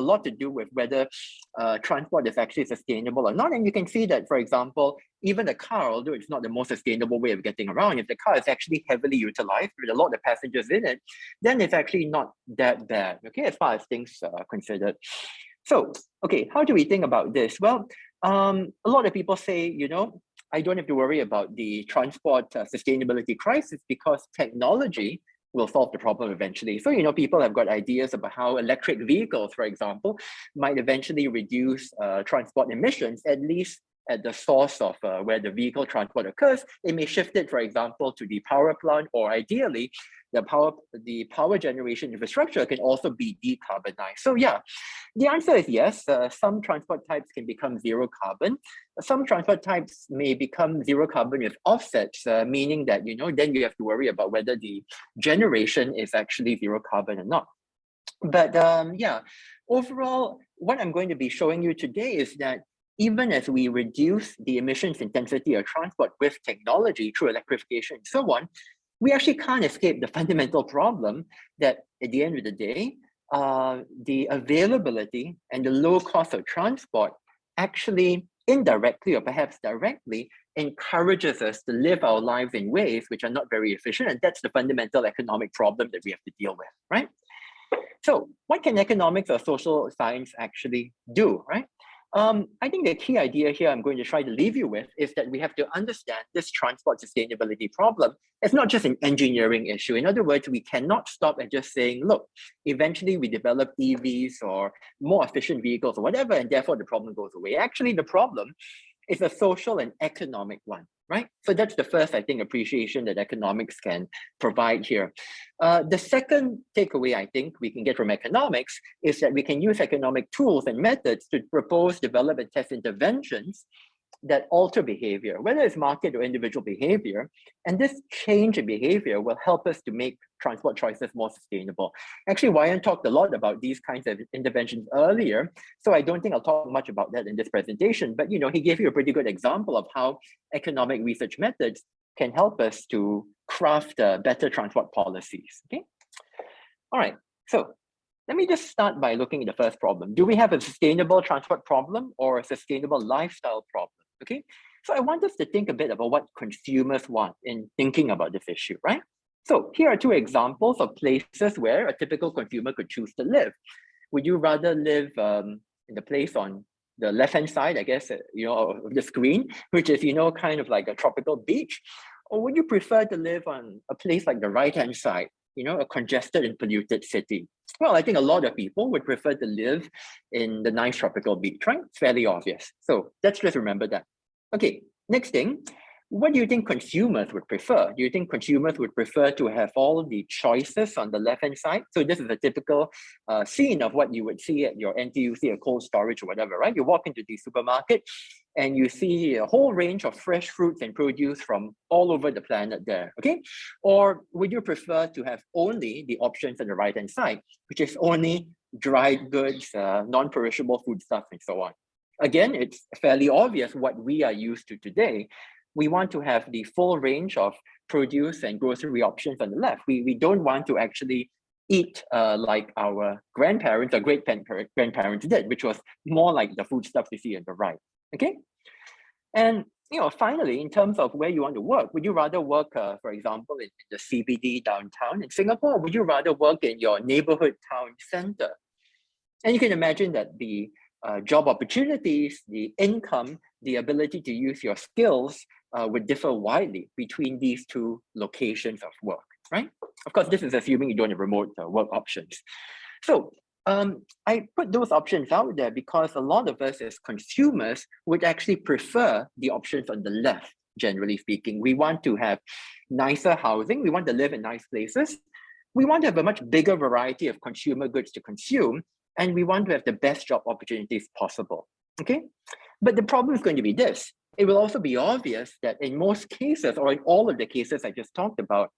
lot to do with whether transport is actually sustainable or not. And you can see that, for example, even a car, although it's not the most sustainable way of getting around, if the car is actually heavily utilized with a lot of passengers in it, then it's actually not that bad, okay, as far as things are considered. So, okay, how do we think about this? Well, a lot of people say, you know, I don't have to worry about the transport sustainability crisis because technology will solve the problem eventually. So, you know, people have got ideas about how electric vehicles, for example, might eventually reduce transport emissions, at least at the source of where the vehicle transport occurs. It may shift it, for example, to the power plant, or ideally, the power generation infrastructure can also be decarbonized. So yeah, the answer is yes. Some transport types can become zero carbon. Some transport types may become zero carbon with offsets, meaning that, you know, then you have to worry about whether the generation is actually zero carbon or not. But yeah, overall, what I'm going to be showing you today is that even as we reduce the emissions intensity of transport with technology through electrification and so on, we actually can't escape the fundamental problem that at the end of the day, the availability and the low cost of transport actually indirectly or perhaps directly encourages us to live our lives in ways which are not very efficient. And that's the fundamental economic problem that we have to deal with, right? So what can economics or social science actually do, right? I think the key idea here I'm going to try to leave you with is that we have to understand this transport sustainability problem. It's not just an engineering issue. In other words, we cannot stop at just saying, look, eventually we develop EVs or more efficient vehicles or whatever, and therefore the problem goes away. Actually, the problem is a social and economic one, right? So that's the first, I think, appreciation that economics can provide here. The second takeaway I think we can get from economics is that we can use economic tools and methods to propose, develop, and test interventions that alter behavior, whether it's market or individual behavior. And this change in behavior will help us to make transport choices more sustainable. Actually, Ryan talked a lot about these kinds of interventions earlier, so I don't think I'll talk much about that in this presentation, but you know, he gave you a pretty good example of how economic research methods can help us to craft better transport policies, okay? All right, so let me just start by looking at the first problem. Do we have a sustainable transport problem or a sustainable lifestyle problem? Okay, so I want us to think a bit about what consumers want in thinking about this issue, right? So here are two examples of places where a typical consumer could choose to live. Would you rather live in the place on the left-hand side, I guess, you know, of the screen, which is, you know, kind of like a tropical beach? Or would you prefer to live on a place like the right-hand side, you know, a congested and polluted city? Well, I think a lot of people would prefer to live in the nice tropical beach, right? It's fairly obvious. So let's just remember that. Okay, next thing, what do you think consumers would prefer? Do you think consumers would prefer to have all the choices on the left-hand side? So this is a typical scene of what you would see at your NTUC or cold storage or whatever, right? You walk into the supermarket and you see a whole range of fresh fruits and produce from all over the planet there, okay? Or would you prefer to have only the options on the right-hand side, which is only dried goods, non-perishable foodstuff, and so on? Again, it's fairly obvious what we are used to today. We want to have the full range of produce and grocery options on the left. We don't want to actually eat like our grandparents or great-grandparents did, which was more like the foodstuff you see on the right. Okay, and you know, finally, in terms of where you want to work, would you rather work, for example, in the CBD downtown in Singapore, or would you rather work in your neighborhood town center? And you can imagine that the job opportunities, the income, the ability to use your skills would differ widely between these two locations of work, right? Of course, this is assuming you don't have remote work options. So I put those options out there because a lot of us as consumers would actually prefer the options on the left, generally speaking. We want to have nicer housing. We want to live in nice places. We want to have a much bigger variety of consumer goods to consume, and we want to have the best job opportunities possible, okay? But the problem is going to be this. It will also be obvious that in most cases, or in all of the cases I just talked about,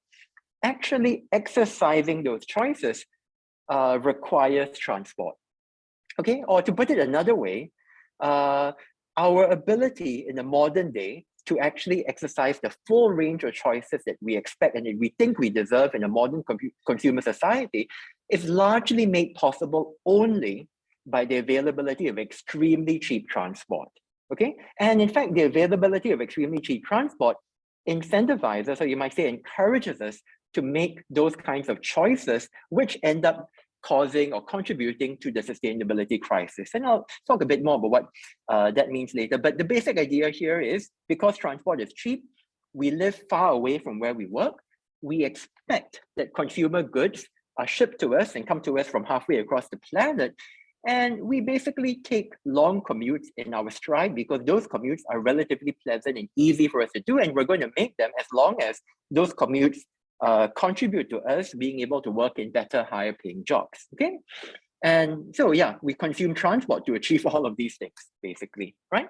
actually exercising those choices requires transport, okay? Or to put it another way, our ability in the modern day to actually exercise the full range of choices that we expect and that we think we deserve in a modern consumer society is largely made possible only by the availability of extremely cheap transport, okay? And in fact, the availability of extremely cheap transport incentivizes, or you might say encourages us to make those kinds of choices, which end up causing or contributing to the sustainability crisis. And I'll talk a bit more about what that means later. But the basic idea here is because transport is cheap, we live far away from where we work, we expect that consumer goods are shipped to us and come to us from halfway across the planet. And we basically take long commutes in our stride because those commutes are relatively pleasant and easy for us to do. And we're going to make them as long as those commutes contribute to us being able to work in better, higher paying jobs, okay? And so, yeah, we consume transport to achieve all of these things, basically, right?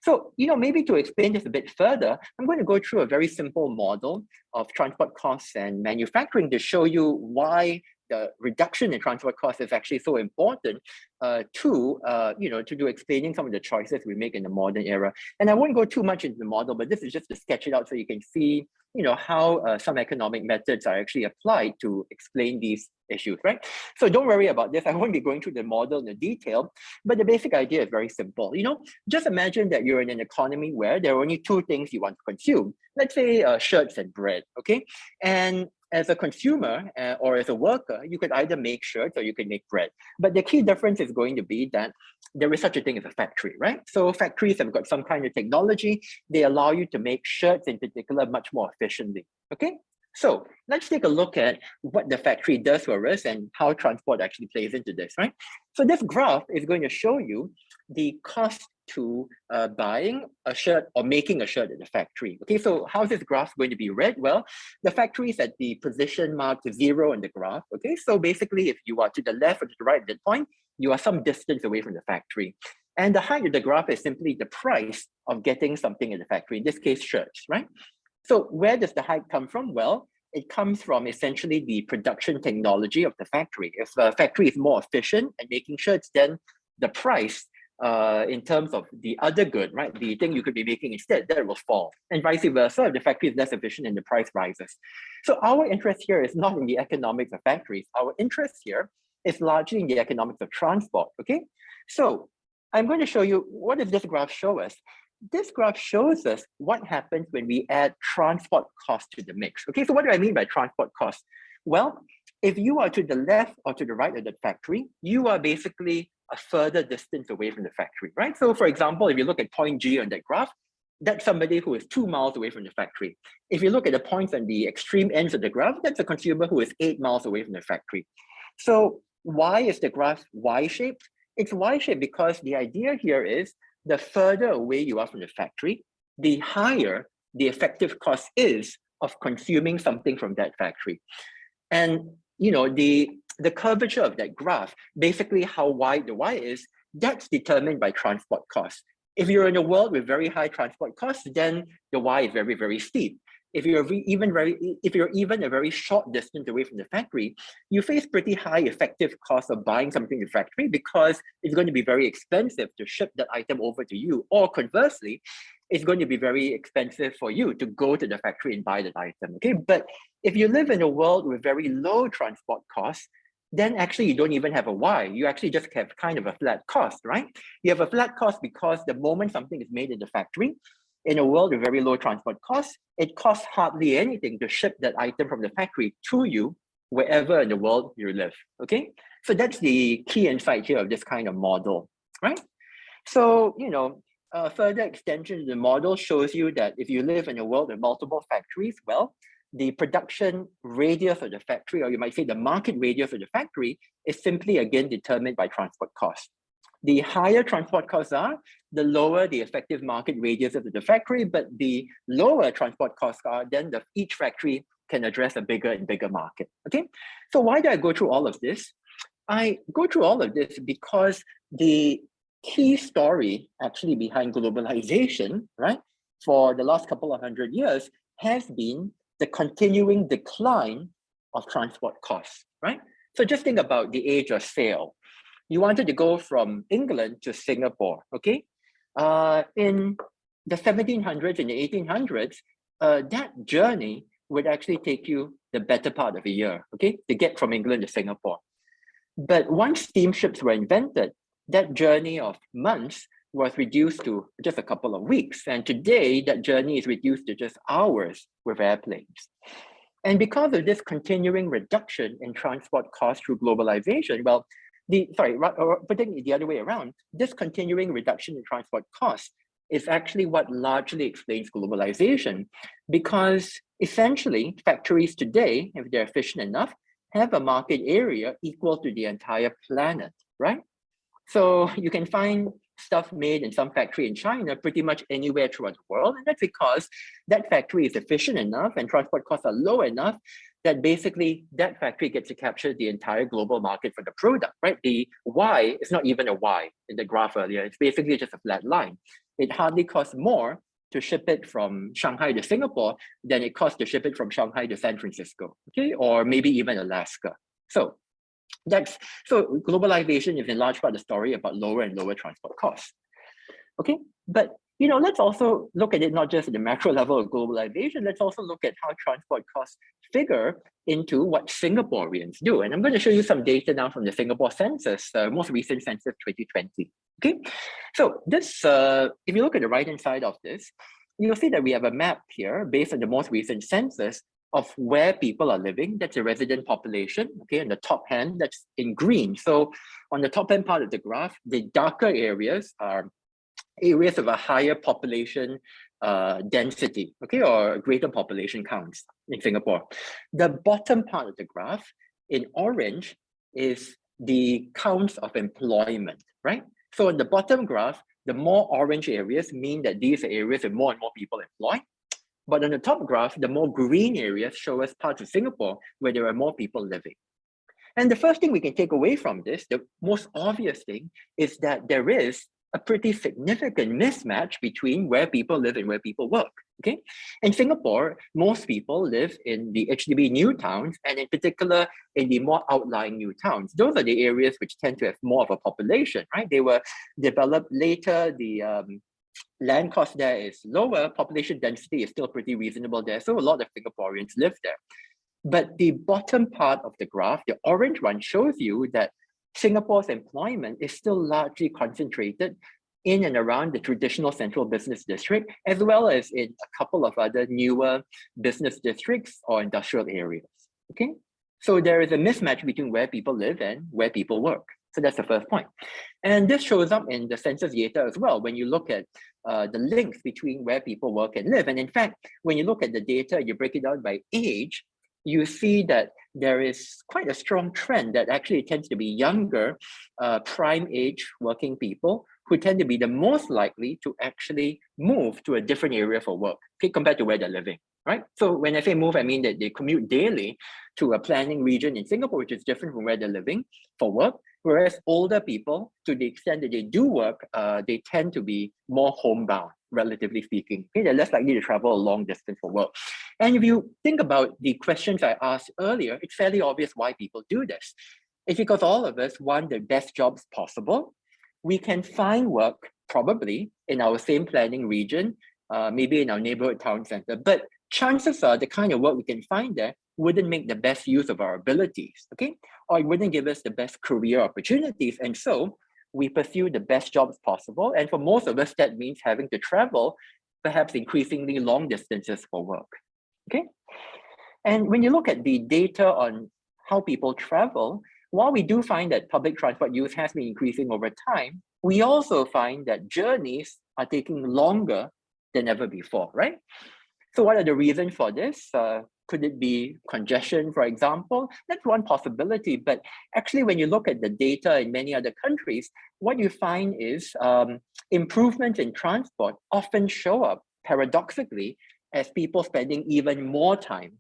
So, maybe to explain this a bit further, I'm going to go through a very simple model of transport costs and manufacturing to show you why the reduction in transport costs is actually so important to explaining some of the choices we make in the modern era. And I won't go too much into the model, but this is just to sketch it out so you can see, how some economic methods are actually applied to explain these issues, right? So don't worry about this. I won't be going through the model in the detail, but the basic idea is very simple. Just imagine that you're in an economy where there are only two things you want to consume. Let's say shirts and bread, okay? And as a consumer or as a worker, you could either make shirts or you can make bread. But the key difference is going to be that there is such a thing as a factory, right? So factories have got some kind of technology. They allow you to make shirts in particular much more efficiently, okay? So let's take a look at what the factory does for us and how transport actually plays into this, right? So this graph is going to show you the cost to buying a shirt or making a shirt at the factory. Okay, so how's this graph going to be read? Well, the factory is at the position marked 0 in the graph. Okay, so basically if you are to the left or to the right at that point, you are some distance away from the factory. And the height of the graph is simply the price of getting something at the factory, in this case, shirts, right? So where does the height come from? Well, it comes from essentially the production technology of the factory. If the factory is more efficient at making shirts, then the price in terms of the other good, right? The thing you could be making instead, that will fall. And vice versa, if the factory is less efficient and the price rises. So our interest here is not in the economics of factories. Our interest here is largely in the economics of transport, okay? So I'm going to show you, what does this graph show us? This graph shows us what happens when we add transport costs to the mix. Okay, so what do I mean by transport costs? Well, if you are to the left or to the right of the factory, you are basically a further distance away from the factory, right? So for example, if you look at point G on that graph, that's somebody who is 2 miles away from the factory. If you look at the points on the extreme ends of the graph, that's a consumer who is 8 miles away from the factory. So why is the graph Y-shaped? It's Y-shaped because the idea here is the further away you are from the factory, the higher the effective cost is of consuming something from that factory. And the curvature of that graph, basically how wide the Y is, that's determined by transport costs. If you're in a world with very high transport costs, then the Y is very, very steep. If you're even a very short distance away from the factory, you face pretty high effective costs of buying something in the factory because it's going to be very expensive to ship that item over to you. Or conversely, it's going to be very expensive for you to go to the factory and buy that item. Okay, but if you live in a world with very low transport costs, then actually you don't even have a Y. You actually just have kind of a flat cost, right? You have a flat cost because the moment something is made in the factory, in a world with very low transport costs, it costs hardly anything to ship that item from the factory to you wherever in the world you live, okay? So that's the key insight here of this kind of model, right? So, further extension of the model shows you that if you live in a world with multiple factories, well, the production radius of the factory, or you might say the market radius of the factory, is simply again determined by transport costs. The higher transport costs are, the lower the effective market radius of the factory, but the lower transport costs are, then each factory can address a bigger and bigger market, okay? So why do I go through all of this? I go through all of this because the key story actually behind globalization, right, for the last couple of 100 years has been the continuing decline of transport costs, right? So just think about the age of sail. You wanted to go from England to Singapore, okay? In the 1700s and the 1800s, that journey would actually take you the better part of a year, okay, to get from England to Singapore. But once steamships were invented, that journey of months was reduced to just a couple of weeks. And today, that journey is reduced to just hours with airplanes. And because of this continuing reduction in transport costs through globalization, well, putting it the other way around, this continuing reduction in transport costs is actually what largely explains globalization, because essentially factories today, if they're efficient enough, have a market area equal to the entire planet, right? So you can find stuff made in some factory in China pretty much anywhere throughout the world. And that's because that factory is efficient enough and transport costs are low enough that basically that factory gets to capture the entire global market for the product, right? The Y is not even a Y in the graph earlier. It's basically just a flat line. It hardly costs more to ship it from Shanghai to Singapore than it costs to ship it from Shanghai to San Francisco, okay? Or maybe even Alaska. So globalization is in large part the story about lower and lower transport costs. Okay, but let's also look at it not just at the macro level of globalization, let's also look at how transport costs figure into what Singaporeans do. And I'm going to show you some data now from the Singapore census, most recent census 2020. Okay, so this, if you look at the right-hand side of this, you'll see that we have a map here based on the most recent census of where people are living. That's a resident population, okay, on the top hand, that's in green. So on the top hand part of the graph, the darker areas are areas of a higher population density, okay, or greater population counts in Singapore. The bottom part of the graph in orange is the counts of employment, right? So in the bottom graph, the more orange areas mean that these are areas with more and more people employed. But on the top graph, the more green areas show us parts of Singapore where there are more people living. And the first thing we can take away from this, the most obvious thing, is that there is a pretty significant mismatch between where people live and where people work, okay? In Singapore, most people live in the HDB new towns, and in particular, in the more outlying new towns. Those are the areas which tend to have more of a population, right? They were developed later, the land cost there is lower, population density is still pretty reasonable there, so a lot of Singaporeans live there. But the bottom part of the graph, the orange one, shows you that Singapore's employment is still largely concentrated in and around the traditional central business district, as well as in a couple of other newer business districts or industrial areas, okay? So there is a mismatch between where people live and where people work. So that's the first point. And this shows up in the census data as well, when you look at the links between where people work and live. And in fact, when you look at the data, you break it down by age, you see that there is quite a strong trend that actually tends to be younger, prime age working people who tend to be the most likely to actually move to a different area for work, okay, compared to where they're living, right? So when I say move, I mean that they commute daily to a planning region in Singapore, which is different from where they're living for work. Whereas older people, to the extent that they do work, they tend to be more homebound, relatively speaking. Okay, they're less likely to travel a long distance for work. And if you think about the questions I asked earlier, it's fairly obvious why people do this. It's because all of us want the best jobs possible. We can find work probably in our same planning region, maybe in our neighborhood town center, but chances are the kind of work we can find there wouldn't make the best use of our abilities, okay? Or it wouldn't give us the best career opportunities. And so we pursue the best jobs possible. And for most of us, that means having to travel perhaps increasingly long distances for work, okay? And when you look at the data on how people travel, while we do find that public transport use has been increasing over time, we also find that journeys are taking longer than ever before, right? So what are the reasons for this? Could it be congestion, for example? That's one possibility, but actually when you look at the data in many other countries, what you find is improvements in transport often show up paradoxically as people spending even more time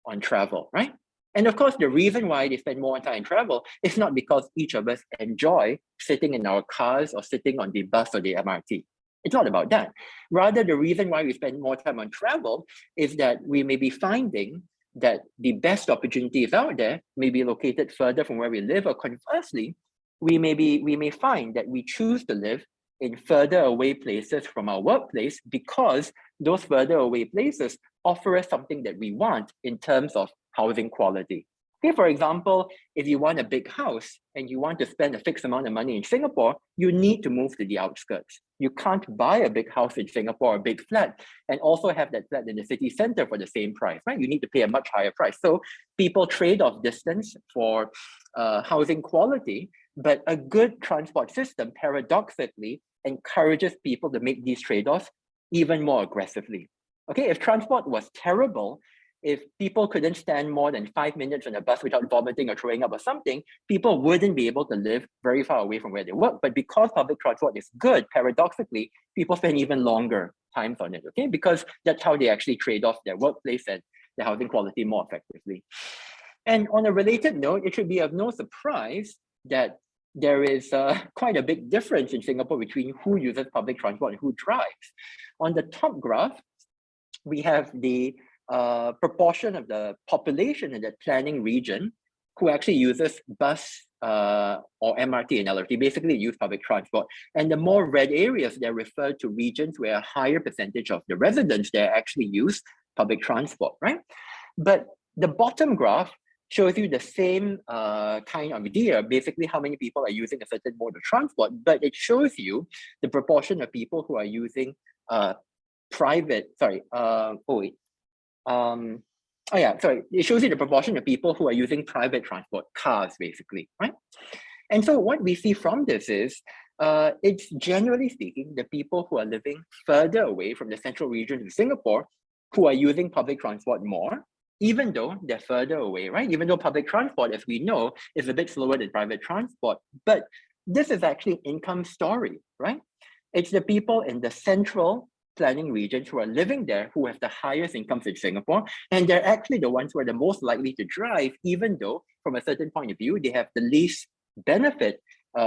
on travel, right? And of course, the reason why they spend more time on travel is not because each of us enjoy sitting in our cars or sitting on the bus or the MRT. It's not about that. Rather, the reason why we spend more time on travel is that we may be finding that the best opportunities out there may be located further from where we live, or conversely, we may find that we choose to live in further away places from our workplace because those further away places offer us something that we want in terms of housing quality. Okay, for example, if you want a big house and you want to spend a fixed amount of money in Singapore, you need to move to the outskirts. You can't buy a big house in Singapore, a big flat, and also have that flat in the city center for the same price, right? You need to pay a much higher price. So people trade off distance for housing quality, but a good transport system paradoxically encourages people to make these trade-offs even more aggressively. Okay, if transport was terrible, if people couldn't stand more than 5 minutes on a bus without vomiting or throwing up or something, people wouldn't be able to live very far away from where they work. But because public transport is good, paradoxically, people spend even longer times on it, okay? Because that's how they actually trade off their workplace and their housing quality more effectively. And on a related note, it should be of no surprise that there is quite a big difference in Singapore between who uses public transport and who drives. On the top graph, we have the proportion of the population in the planning region who actually uses bus or MRT and LRT, basically use public transport. And the more red areas, they're referred to regions where a higher percentage of the residents there actually use public transport, right? But the bottom graph shows you the same kind of idea, basically how many people are using a certain mode of transport, but it shows you the proportion of people who are using it shows you the proportion of people who are using private transport, cars basically, right? And so what we see from this is, it's generally speaking, the people who are living further away from the central region of Singapore who are using public transport more, even though they're further away, right? Even though public transport, as we know, is a bit slower than private transport. But this is actually an income story, right? It's the people in the central planning regions who are living there who have the highest incomes in Singapore, and they're actually the ones who are the most likely to drive, even though from a certain point of view, they have the least benefit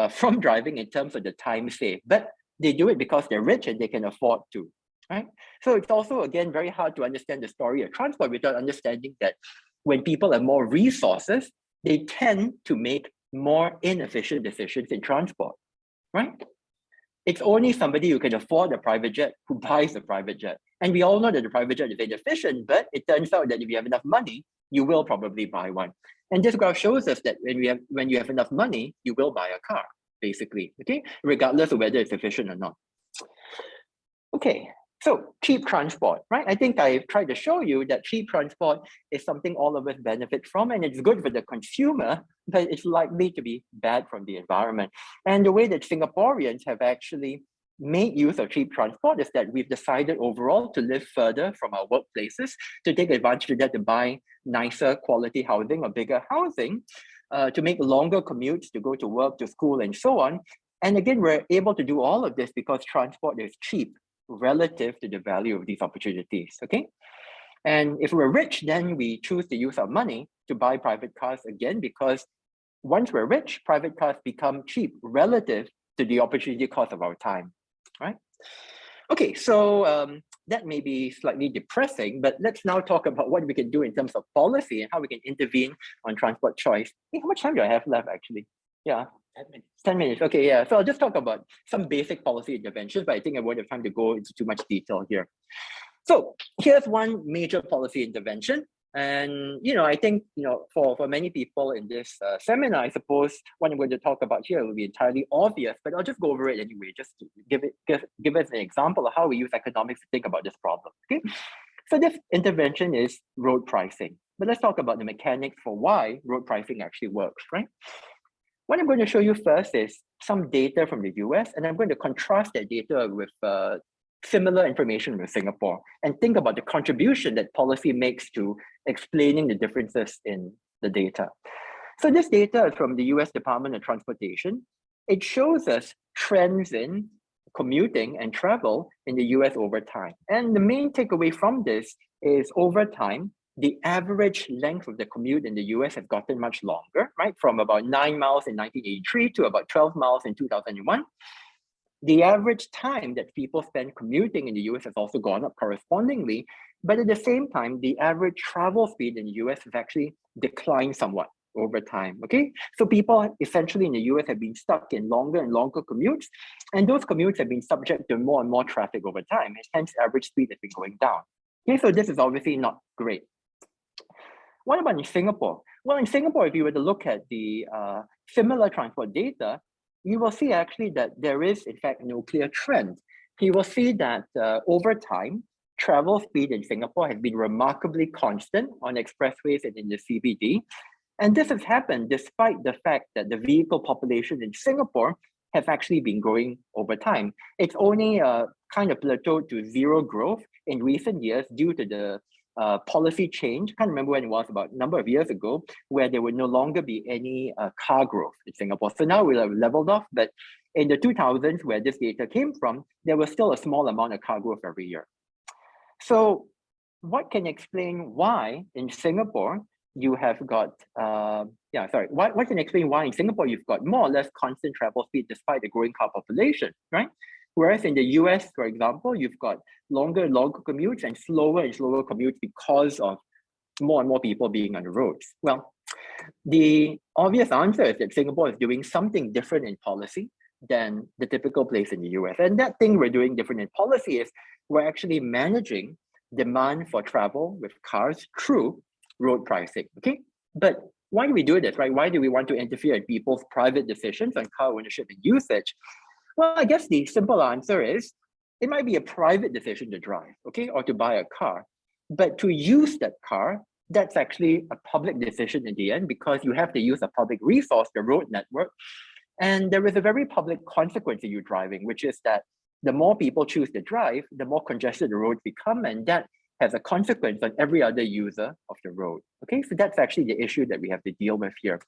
from driving in terms of the time saved. But they do it because they're rich and they can afford to, right? So it's also, again, very hard to understand the story of transport without understanding that when people have more resources, they tend to make more inefficient decisions in transport, right? It's only somebody who can afford a private jet who buys a private jet. And we all know that the private jet is inefficient, but it turns out that if you have enough money, you will probably buy one. And this graph shows us that when you have enough money, you will buy a car, basically, okay? Regardless of whether it's efficient or not. Okay, so cheap transport, right? I think I tried to show you that cheap transport is something all of us benefit from, and it's good for the consumer, but it's likely to be bad from the environment. And the way that Singaporeans have actually made use of cheap transport is that we've decided overall to live further from our workplaces, to take advantage of that to buy nicer quality housing or bigger housing, to make longer commutes to go to work, to school, and so on. And again, we're able to do all of this because transport is cheap relative to the value of these opportunities, okay? And if we're rich, then we choose to use our money to buy private cars again, because once we're rich, private cars become cheap relative to the opportunity cost of our time, right? Okay, so that may be slightly depressing, but let's now talk about what we can do in terms of policy and how we can intervene on transport choice. Hey, how much time do I have left, actually? Yeah. 10 minutes. 10 minutes, okay, yeah. So I'll just talk about some basic policy interventions, but I think I won't have time to go into too much detail here. So here's one major policy intervention. And, I think, for many people in this seminar, I suppose what I'm going to talk about here will be entirely obvious, but I'll just go over it anyway, just to give us an example of how we use economics to think about this problem, okay? So this intervention is road pricing, but let's talk about the mechanics for why road pricing actually works, right? What I'm going to show you first is some data from the US, and I'm going to contrast that data with similar information with Singapore, and think about the contribution that policy makes to explaining the differences in the data. So this data is from the US Department of Transportation. It shows us trends in commuting and travel in the US over time. And the main takeaway from this is over time, the average length of the commute in the US has gotten much longer, right? From about 9 miles in 1983 to about 12 miles in 2001. The average time that people spend commuting in the US has also gone up correspondingly, but at the same time, the average travel speed in the US has actually declined somewhat over time, okay? So people essentially in the US have been stuck in longer and longer commutes, and those commutes have been subject to more and more traffic over time, and hence average speed has been going down. Okay, so this is obviously not great. What about in Singapore? Well, in Singapore, if you were to look at the similar transport data, you will see actually that there is, in fact, no clear trend. You will see that over time, travel speed in Singapore has been remarkably constant on expressways and in the CBD. And this has happened despite the fact that the vehicle population in Singapore has actually been growing over time. It's only kind of plateaued to zero growth in recent years due to the policy change. Can't remember when it was, about a number of years ago, where there would no longer be any car growth in Singapore. So now we have leveled off, but in the 2000s, where this data came from, there was still a small amount of car growth every year. So what can explain why in Singapore you have got, what can explain why in Singapore you've got more or less constant travel speed despite the growing car population, right? Whereas in the US, for example, you've got longer and longer commutes and slower commutes because of more and more people being on the roads. Well, the obvious answer is that Singapore is doing something different in policy than the typical place in the US. And that thing we're doing different in policy is we're actually managing demand for travel with cars through road pricing, okay? But why do we do this, right? Why do we want to interfere in people's private decisions on car ownership and usage? Well, I guess the simple answer is it might be a private decision to drive, okay, or to buy a car. But to use that car, that's actually a public decision in the end, because you have to use a public resource, the road network. And there is a very public consequence to you driving, which is that the more people choose to drive, the more congested the roads become, and that has a consequence on every other user of the road. Okay, so that's actually the issue that we have to deal with here.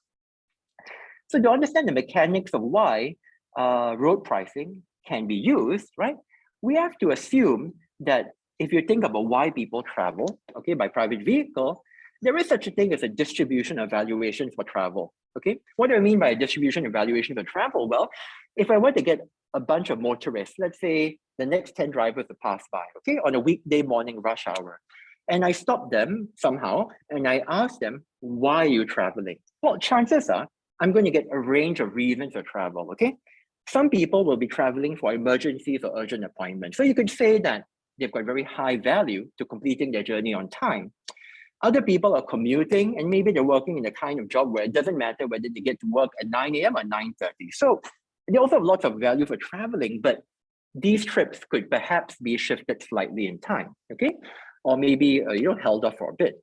So to understand the mechanics of why road pricing can be used, right? We have to assume that if you think about why people travel, okay, by private vehicle, there is such a thing as a distribution of valuations for travel, okay? What do I mean by a distribution of valuations for travel? Well, if I were to get a bunch of motorists, let's say the next 10 drivers to pass by, okay, on a weekday morning rush hour, and I stop them somehow, and I ask them, why are you traveling? Well, chances are I'm going to get a range of reasons for travel, okay? Some people will be traveling for emergencies or urgent appointments. So you could say that they've got very high value to completing their journey on time. Other people are commuting, and maybe they're working in a kind of job where it doesn't matter whether they get to work at 9 a.m. or 9:30. So they also have lots of value for traveling, but these trips could perhaps be shifted slightly in time, okay? Or maybe, held off for a bit.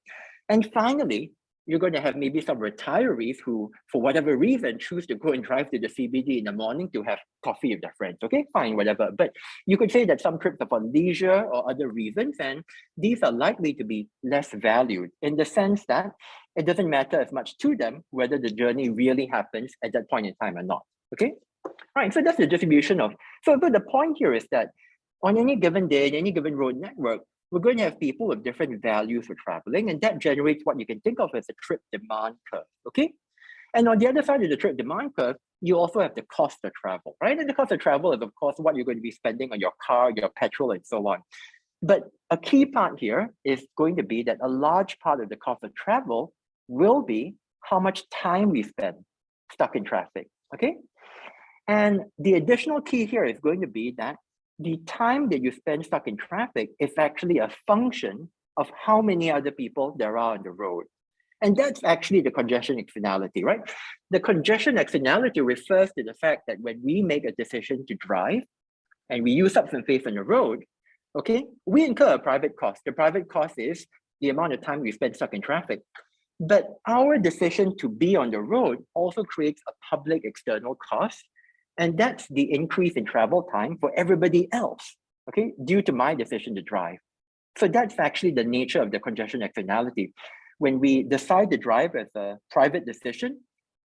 And finally, you're going to have maybe some retirees who, for whatever reason, choose to go and drive to the CBD in the morning to have coffee with their friends. Okay, fine, whatever. But you could say that some trips are for leisure or other reasons, and these are likely to be less valued in the sense that it doesn't matter as much to them whether the journey really happens at that point in time or not. Okay, right. So that's the distribution of. So the point here is that on any given day, in any given road network, we're going to have people with different values for traveling, and that generates what you can think of as a trip demand curve, okay? And on the other side of the trip demand curve, you also have the cost of travel, right? And the cost of travel is, of course, what you're going to be spending on your car, your petrol, and so on. But a key part here is going to be that a large part of the cost of travel will be how much time we spend stuck in traffic, okay? And the additional key here is going to be that the time that you spend stuck in traffic is actually a function of how many other people there are on the road. And that's actually the congestion externality, right? The congestion externality refers to the fact that when we make a decision to drive and we use up some space on the road, okay, we incur a private cost. The private cost is the amount of time we spend stuck in traffic. But our decision to be on the road also creates a public external cost. And that's the increase in travel time for everybody else, okay, due to my decision to drive. So that's actually the nature of the congestion externality. When we decide to drive as a private decision,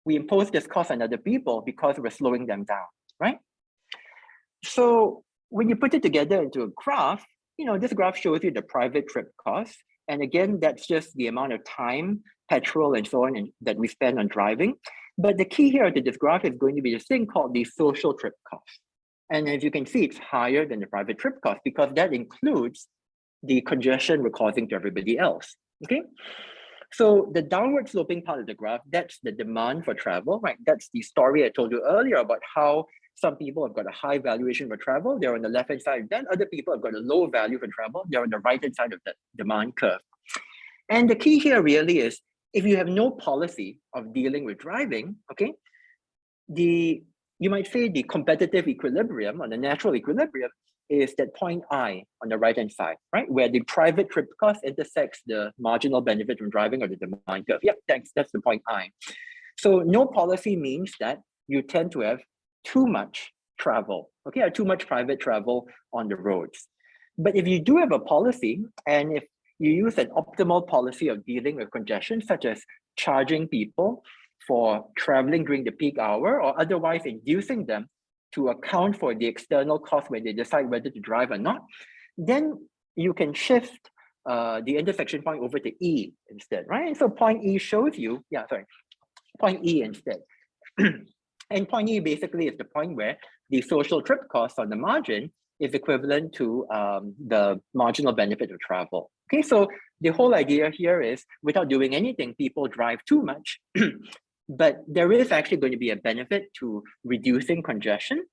we impose this cost on other people because we're slowing them down, right? So when you put it together into a graph, this graph shows you the private trip cost. And again, that's just the amount of time, petrol, and so on that we spend on driving. But the key here to this graph is going to be this thing called the social trip cost. And as you can see, it's higher than the private trip cost because that includes the congestion we're causing to everybody else, okay? So the downward sloping part of the graph, that's the demand for travel, right? That's the story I told you earlier about how some people have got a high valuation for travel. They're on the left-hand side. Then other people have got a low value for travel. They're on the right-hand side of the demand curve. And the key here really is if you have no policy of dealing with driving, okay, you might say the competitive equilibrium or the natural equilibrium is that point I on the right-hand side, right? Where the private trip cost intersects the marginal benefit from driving or the demand curve. Yep, thanks, that's the point I. So no policy means that you tend to have too much travel, okay, or too much private travel on the roads. But if you do have a policy, and if you use an optimal policy of dealing with congestion, such as charging people for traveling during the peak hour or otherwise inducing them to account for the external cost when they decide whether to drive or not, then you can shift the intersection point over to E instead, right? So point E shows you, point E instead. And point E basically is the point where the social trip cost on the margin is equivalent to the marginal benefit of travel. Okay, so the whole idea here is without doing anything, people drive too much, but there is actually going to be a benefit to reducing congestion,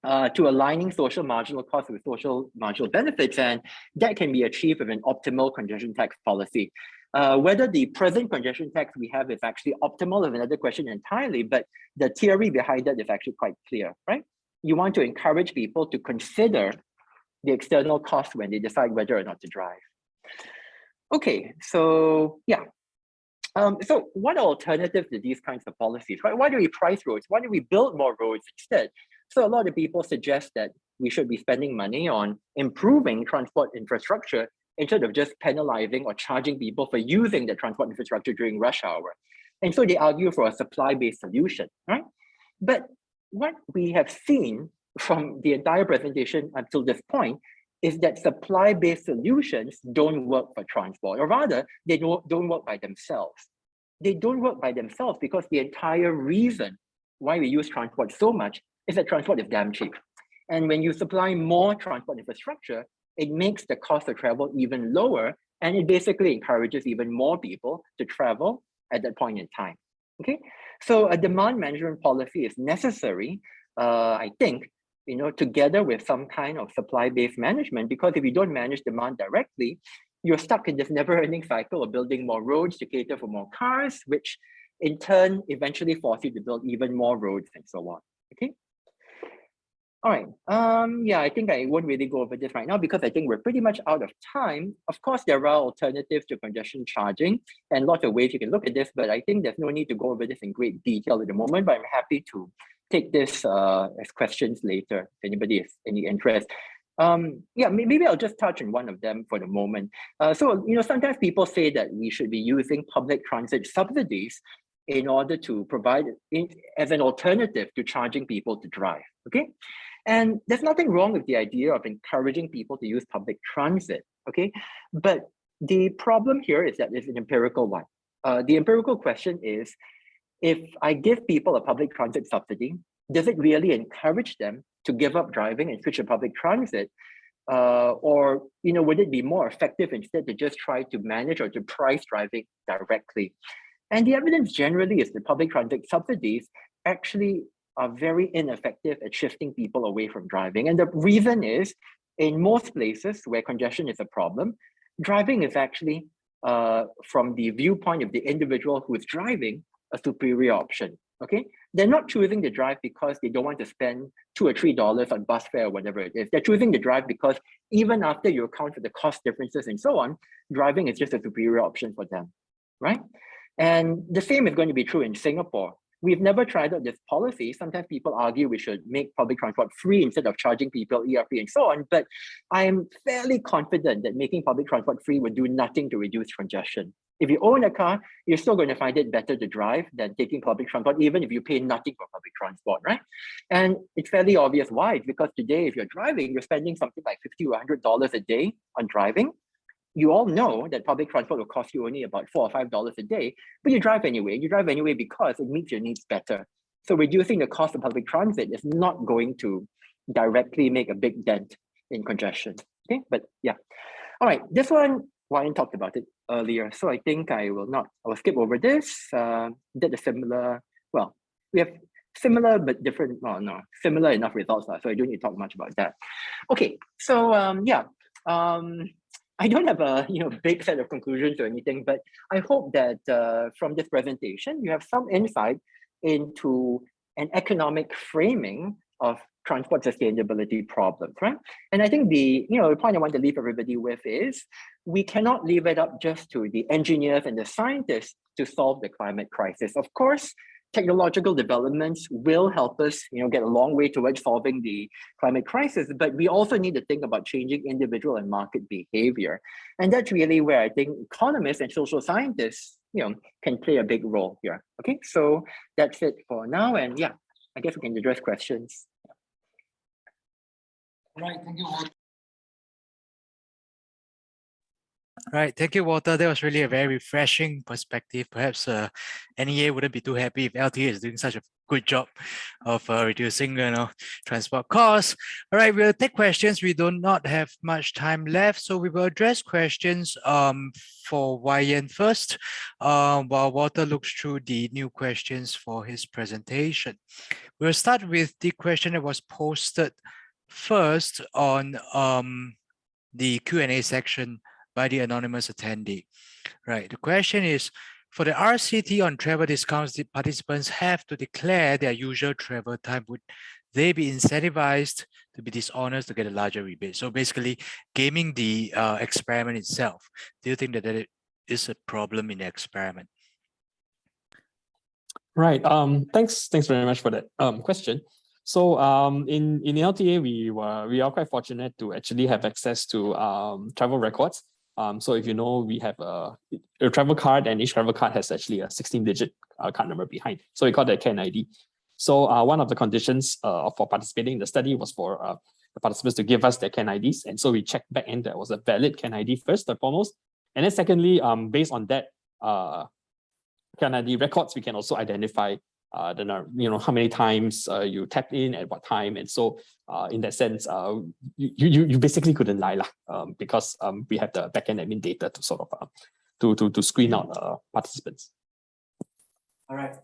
to aligning social marginal costs with social marginal benefits, and that can be achieved with an optimal congestion tax policy. Whether the present congestion tax we have is actually optimal is another question entirely, but the theory behind that is actually quite clear, right? You want to encourage people to consider the external costs when they decide whether or not to drive. Okay, so yeah. So what are alternatives to these kinds of policies, right? Why do we price roads? Why do we build more roads instead? So a lot of people suggest that we should be spending money on improving transport infrastructure instead of just penalizing or charging people for using the transport infrastructure during rush hour. And so they argue for a supply-based solution, right? But what we have seen from the entire presentation until this point is that supply-based solutions don't work for transport, or rather, they don't work by themselves. They don't work by themselves because the entire reason why we use transport so much is that transport is damn cheap. And when you supply more transport infrastructure, it makes the cost of travel even lower, and it basically encourages even more people to travel at that point in time. Okay, so a demand management policy is necessary, I think, together with some kind of supply-based management, because if you don't manage demand directly, you're stuck in this never-ending cycle of building more roads to cater for more cars, which in turn eventually force you to build even more roads and so on. Okay. All right. Yeah, I think I won't really go over this right now because I think we're pretty much out of time. Of course, there are alternatives to congestion charging and lots of ways you can look at this, but I think there's no need to go over this in great detail at the moment, but I'm happy to take this as questions later if anybody has any interest. Yeah, maybe I'll just touch on one of them for the moment. So, sometimes people say that we should be using public transit subsidies in order to provide as an alternative to charging people to drive, okay? And there's nothing wrong with the idea of encouraging people to use public transit, okay? But the problem here is that it's an empirical one. The empirical question is, if I give people a public transit subsidy, does it really encourage them to give up driving and switch to public transit? Or would it be more effective instead to just try to manage or to price driving directly? And the evidence generally is that public transit subsidies actually are very ineffective at shifting people away from driving. And the reason is, in most places where congestion is a problem, driving is actually, from the viewpoint of the individual who is driving, a superior option, okay? They're not choosing to drive because they don't want to spend $2 or $3 on bus fare or whatever it is. They're choosing to drive because even after you account for the cost differences and so on, driving is just a superior option for them, right? And the same is going to be true in Singapore. We've never tried out this policy. Sometimes people argue we should make public transport free instead of charging people ERP and so on. But I am fairly confident that making public transport free would do nothing to reduce congestion. If you own a car, you're still going to find it better to drive than taking public transport, even if you pay nothing for public transport, right? And it's fairly obvious why. It's because today, if you're driving, you're spending something like $50 or $100 a day on driving. You all know that public transport will cost you only about $4 or $5 a day, but you drive anyway. You drive anyway because it meets your needs better. So reducing the cost of public transit is not going to directly make a big dent in congestion. Okay, but yeah. All right, this one, Ryan talked about it earlier, so I think I will skip over this. Did a similar, well, we have similar but different, well, no, similar enough results, so I don't need to talk much about that. Okay, so yeah. I don't have a big set of conclusions or anything, but I hope that from this presentation you have some insight into an economic framing of transport sustainability problems, right? And I think the point I want to leave everybody with is we cannot leave it up just to the engineers and the scientists to solve the climate crisis. Of course, technological developments will help us, get a long way towards solving the climate crisis, but we also need to think about changing individual and market behavior. And that's really where I think economists and social scientists, can play a big role here. Okay, so that's it for now. And yeah, I guess we can address questions. Right, thank you, Walter. Right, thank you, Walter. That was really a very refreshing perspective. Perhaps NEA wouldn't be too happy if LTA is doing such a good job of reducing, transport costs. All right, we'll take questions. We do not have much time left, so we will address questions for YN first, while Walter looks through the new questions for his presentation. We'll start with the question that was posted first on the Q&A section by the anonymous attendee. Right, the question is, for the RCT on travel discounts, the participants have to declare their usual travel time. Would they be incentivized to be dishonest to get a larger rebate? So basically gaming the experiment itself. Do you think that that is a problem in the experiment? Right, thanks very much for that question. So in LTA, we are quite fortunate to actually have access to travel records. So if you know, we have a travel card, and each travel card has actually a 16-digit card number behind. So we call that CAN ID. So one of the conditions for participating in the study was for the participants to give us their CAN IDs. And so we checked back in that was a valid CAN ID first and foremost. And then secondly, based on that CAN ID records, we can also identify how many times you tapped in at what time. And so in that sense, you basically couldn't lie because we have the backend admin data to sort of to screen out participants. All right.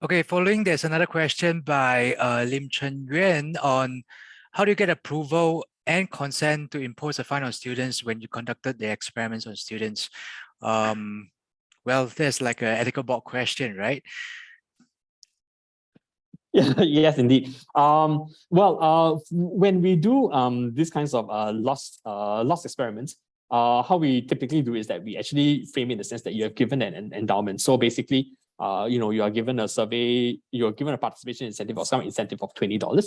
Okay, following, there's another question by Lim Chen Yuan on how do you get approval and consent to impose a fine on students when you conducted the experiments on students? Well, there's like an ethical board question, right? Yeah, yes, indeed. When we do these kinds of loss experiments, how we typically do is that we actually frame it in the sense that you have given an endowment. So basically, you are given a survey, you're given a participation incentive or some incentive of $20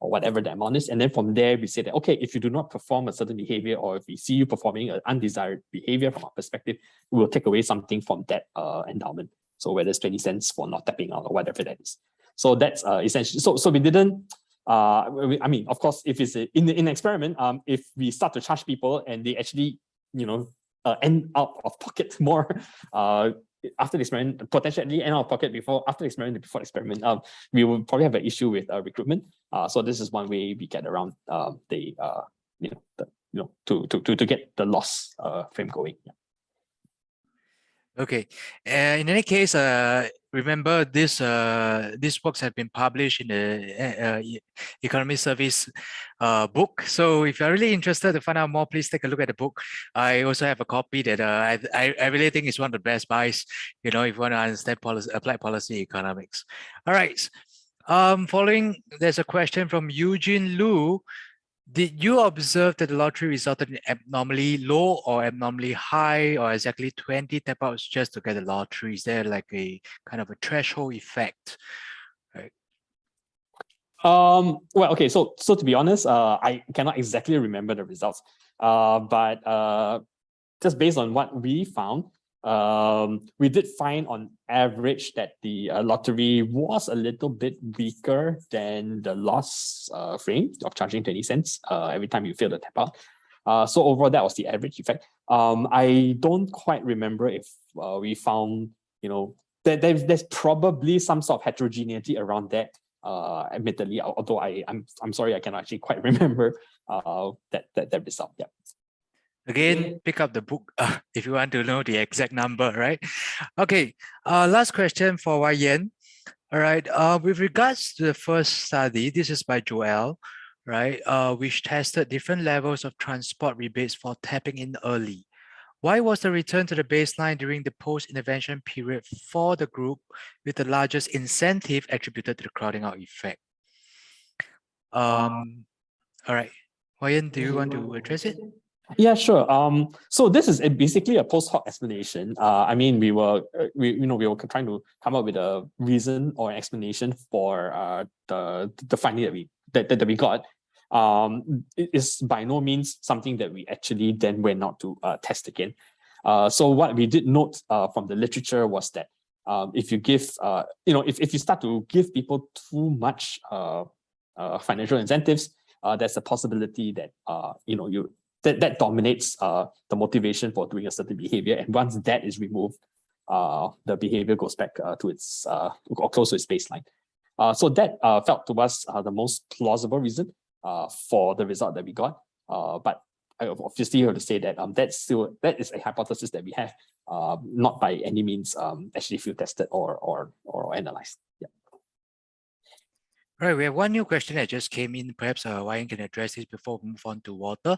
or whatever the amount is. And then from there, we say that, okay, if you do not perform a certain behavior, or if we see you performing an undesired behavior from our perspective, we will take away something from that endowment. So whether it's 20 cents for not tapping out or whatever that is. So that's essentially, so we didn't, I mean, of course, if it's in an experiment, if we start to charge people and they actually, end out of pocket more after the experiment, potentially end out of pocket after the experiment, before the experiment, we will probably have an issue with recruitment. So this is one way we get around to get the loss frame going. Yeah. Okay. In any case, remember these works have been published in the Economist Service book. So if you're really interested to find out more, please take a look at the book. I also have a copy that I really think is one of the best buys, if you want to understand applied policy economics. All right. Following, there's a question from Eugene Liu. Did you observe that the lottery resulted in abnormally low or abnormally high, or exactly 20 tap outs just to get the lottery? Is there like a kind of a threshold effect? Right. Well, okay, so to be honest, I cannot exactly remember the results, but just based on what we found, we did find on average that the lottery was a little bit weaker than the loss frame of charging 20 cents every time you fail the tap out. So overall, that was the average effect. I don't quite remember if we found, that there's probably some sort of heterogeneity around that. Admittedly, although I'm sorry, I cannot actually quite remember that result. Yeah. Again, pick up the book if you want to know the exact number, right? Okay, last question for YN. All right, with regards to the first study, this is by Joel. right, which tested different levels of transport rebates for tapping in early. Why was the return to the baseline during the post-intervention period for the group with the largest incentive attributed to the crowding out effect? All right, Ryan, do you want to address it? Yeah, sure. So this is basically a post hoc explanation. I mean, we were trying to come up with a reason or an explanation for the finding that we got. It is by no means something that we actually then went out to test again. So what we did note from the literature was that if you give, if you start to give people too much financial incentives, there's a possibility that that dominates the motivation for doing a certain behavior. And once that is removed, the behavior goes back to its or close to its baseline. So that felt to us the most plausible reason for the result that we got. But I obviously have to say that that is a hypothesis that we have, not by any means actually field tested or analyzed. Yeah. Right, we have one new question that just came in. Perhaps Ryan can address this before we move on to Walter.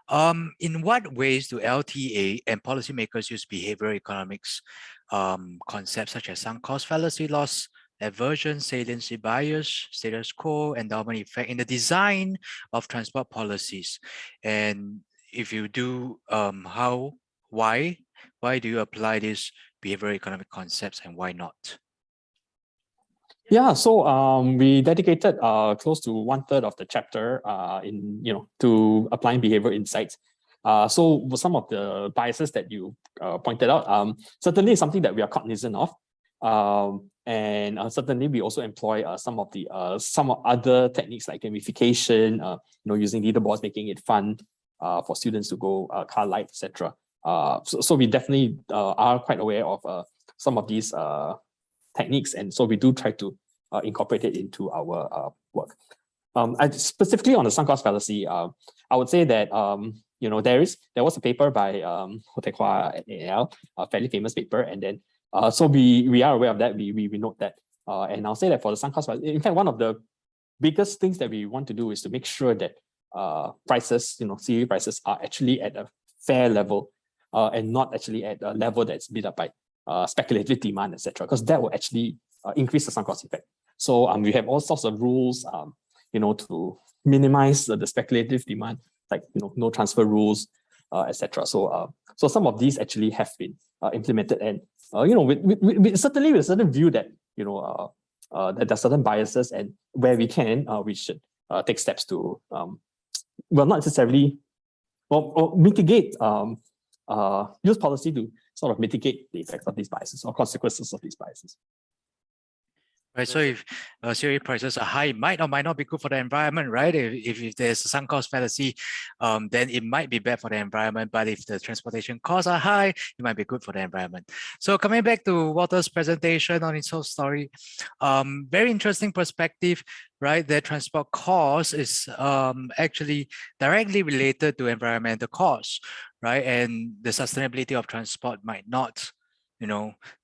In what ways do LTA and policymakers use behavioral economics concepts such as sunk cost fallacy, loss aversion, saliency bias, status quo, endowment effect in the design of transport policies? And if you do, why do you apply these behavioral economic concepts and why not? Yeah, so we dedicated close to 1/3 of the chapter to applying behavioral insights. So some of the biases that you pointed out, certainly something that we are cognizant of, and certainly we also employ some other techniques like gamification, using leaderboards, making it fun for students to go car light, etc. So we definitely are quite aware of some of these techniques, and so we do try to incorporate it into our work. Specifically on the sunk cost fallacy, I would say that there was a paper by Ho Teck Hwa et al., a fairly famous paper, and then so we are aware of that. We note that, and I'll say that for the sunk cost fallacy, in fact, one of the biggest things that we want to do is to make sure that prices, CV prices, are actually at a fair level, and not actually at a level that's built up by speculative demand, etc., because that will actually increase the sunk cost effect. So we have all sorts of rules, to minimize the speculative demand, like no transfer rules, etc. So some of these actually have been implemented, and certainly with a certain view that that there are certain biases, and where we can, we should take steps to not necessarily or mitigate, use policy to sort of mitigate the effects of these biases or consequences of these biases. Right, so if CRE prices are high, it might or might not be good for the environment, right? If there's a sunk cost fallacy, then it might be bad for the environment. But if the transportation costs are high, it might be good for the environment. So coming back to Walter's presentation on his whole story, very interesting perspective, right? That transport cost is actually directly related to environmental costs, right? And the sustainability of transport might not,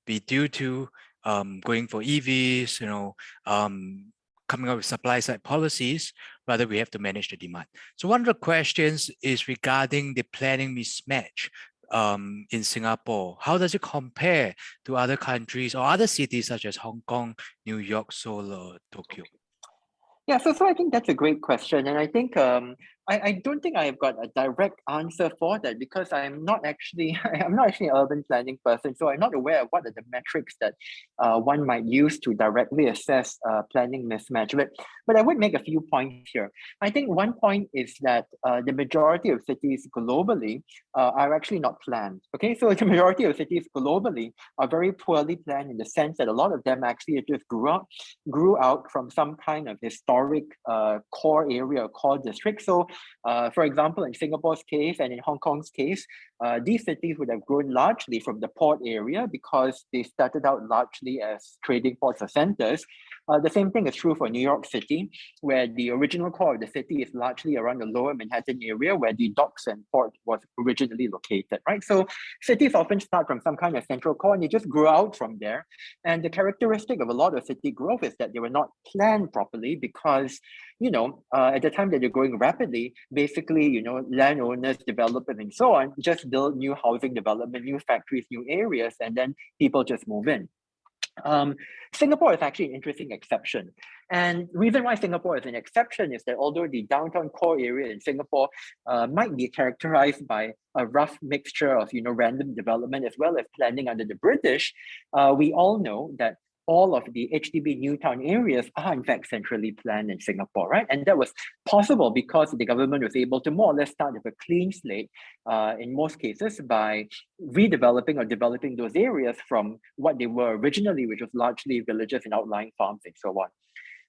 be due to going for EVs, coming up with supply side policies. Rather, we have to manage the demand. So one of the questions is regarding the planning mismatch in Singapore. How does it compare to other countries or other cities such as Hong Kong, New York, Seoul, or Tokyo? Yeah, so I think that's a great question, and I think I don't think I've got a direct answer for that, because I'm not actually an urban planning person, so I'm not aware of what are the metrics that one might use to directly assess planning mismatch. But I would make a few points here. I think one point is that the majority of cities globally are actually not planned. Okay, so the majority of cities globally are very poorly planned, in the sense that a lot of them actually just grew out from some kind of historic core area, core district. So for example, in Singapore's case and in Hong Kong's case, these cities would have grown largely from the port area, because they started out largely as trading ports or centers. The same thing is true for New York City, where the original core of the city is largely around the lower Manhattan area where the docks and port was originally located, right? So cities often start from some kind of central core and they just grow out from there. And the characteristic of a lot of city growth is that they were not planned properly because, at the time that they're growing rapidly, basically, landowners, developers, and so on, just build new housing development, new factories, new areas, and then people just move in. Singapore is actually an interesting exception. And the reason why Singapore is an exception is that although the downtown core area in Singapore might be characterized by a rough mixture of random development as well as planning under the British, we all know that all of the HDB new town areas are in fact centrally planned in Singapore, right? And that was possible because the government was able to more or less start with a clean slate in most cases by redeveloping or developing those areas from what they were originally, which was largely villages and outlying farms and so on.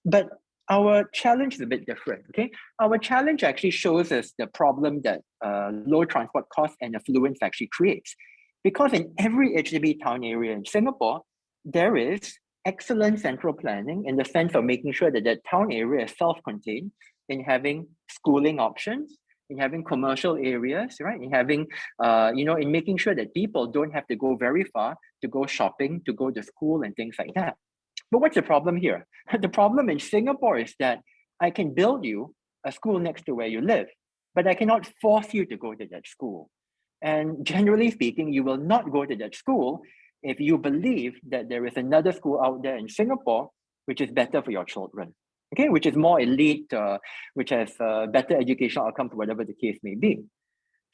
But our challenge is a bit different, okay? Our challenge actually shows us the problem that low transport costs and affluence actually creates. Because in every HDB town area in Singapore, there is excellent central planning in the sense of making sure that that town area is self-contained in having schooling options, in having commercial areas, right? In having, in making sure that people don't have to go very far to go shopping, to go to school and things like that. But what's the problem here? The problem in Singapore is that I can build you a school next to where you live, but I cannot force you to go to that school. And generally speaking, you will not go to that school if you believe that there is another school out there in Singapore which is better for your children, okay, which is more elite, which has better educational outcomes, whatever the case may be.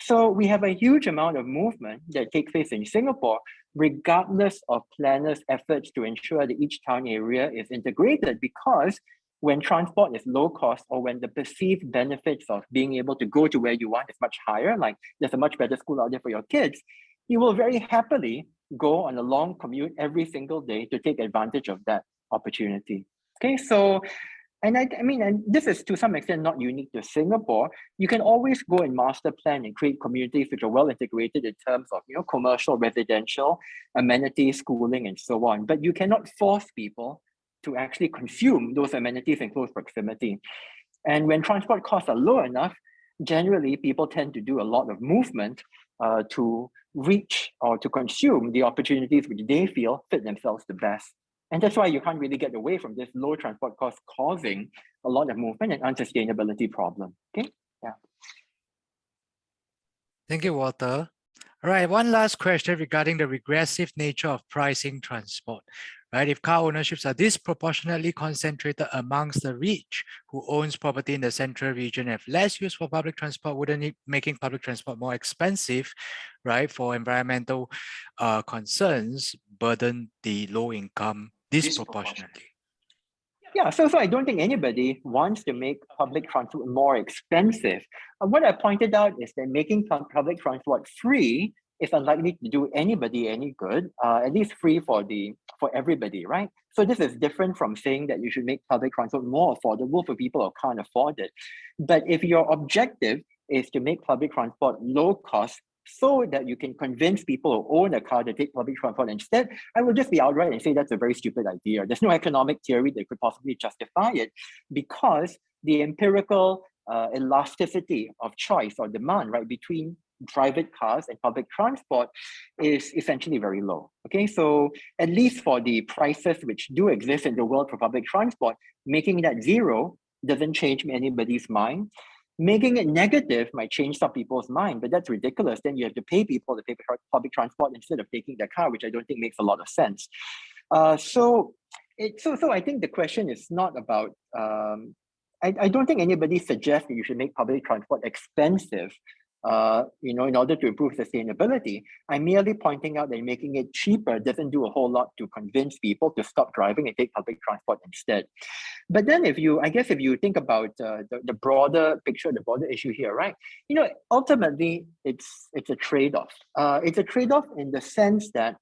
So we have a huge amount of movement that takes place in Singapore, regardless of planners' efforts to ensure that each town area is integrated, because when transport is low cost or when the perceived benefits of being able to go to where you want is much higher, like there's a much better school out there for your kids, you will very happily go on a long commute every single day to take advantage of that opportunity. Okay, so, and this is to some extent not unique to Singapore. You can always go and master plan and create communities which are well integrated in terms of commercial, residential, amenities, schooling, and so on. But you cannot force people to actually consume those amenities in close proximity. And when transport costs are low enough, generally people tend to do a lot of movement to reach or to consume the opportunities which they feel fit themselves the best. And that's why you can't really get away from this low transport cost causing a lot of movement and unsustainability problem. Okay, yeah. Thank you, Walter. All right, one last question regarding the regressive nature of pricing transport. Right, if car ownerships are disproportionately concentrated amongst the rich who owns property in the central region, have less use for public transport, wouldn't it making public transport more expensive, right, for environmental concerns burden the low income disproportionately? Yeah, so I don't think anybody wants to make public transport more expensive. What I pointed out is that making public transport free is unlikely to do anybody any good, at least free for everybody, right? So this is different from saying that you should make public transport more affordable for people who can't afford it. But if your objective is to make public transport low cost so that you can convince people who own a car to take public transport instead, I will just be outright and say that's a very stupid idea. There's no economic theory that could possibly justify it because the empirical elasticity of choice or demand, right, between private cars and public transport is essentially very low. Okay, so at least for the prices which do exist in the world for public transport, making that zero doesn't change anybody's mind. Making it negative might change some people's mind, but that's ridiculous. Then you have to pay people to pay for public transport instead of taking their car, which I don't think makes a lot of sense. So I think the question is not about, I don't think anybody suggests that you should make public transport expensive in order to improve sustainability. I'm merely pointing out that making it cheaper doesn't do a whole lot to convince people to stop driving and take public transport instead. But then if you think about the broader picture, the broader issue here, right? Ultimately it's a trade-off. It's a trade-off in the sense that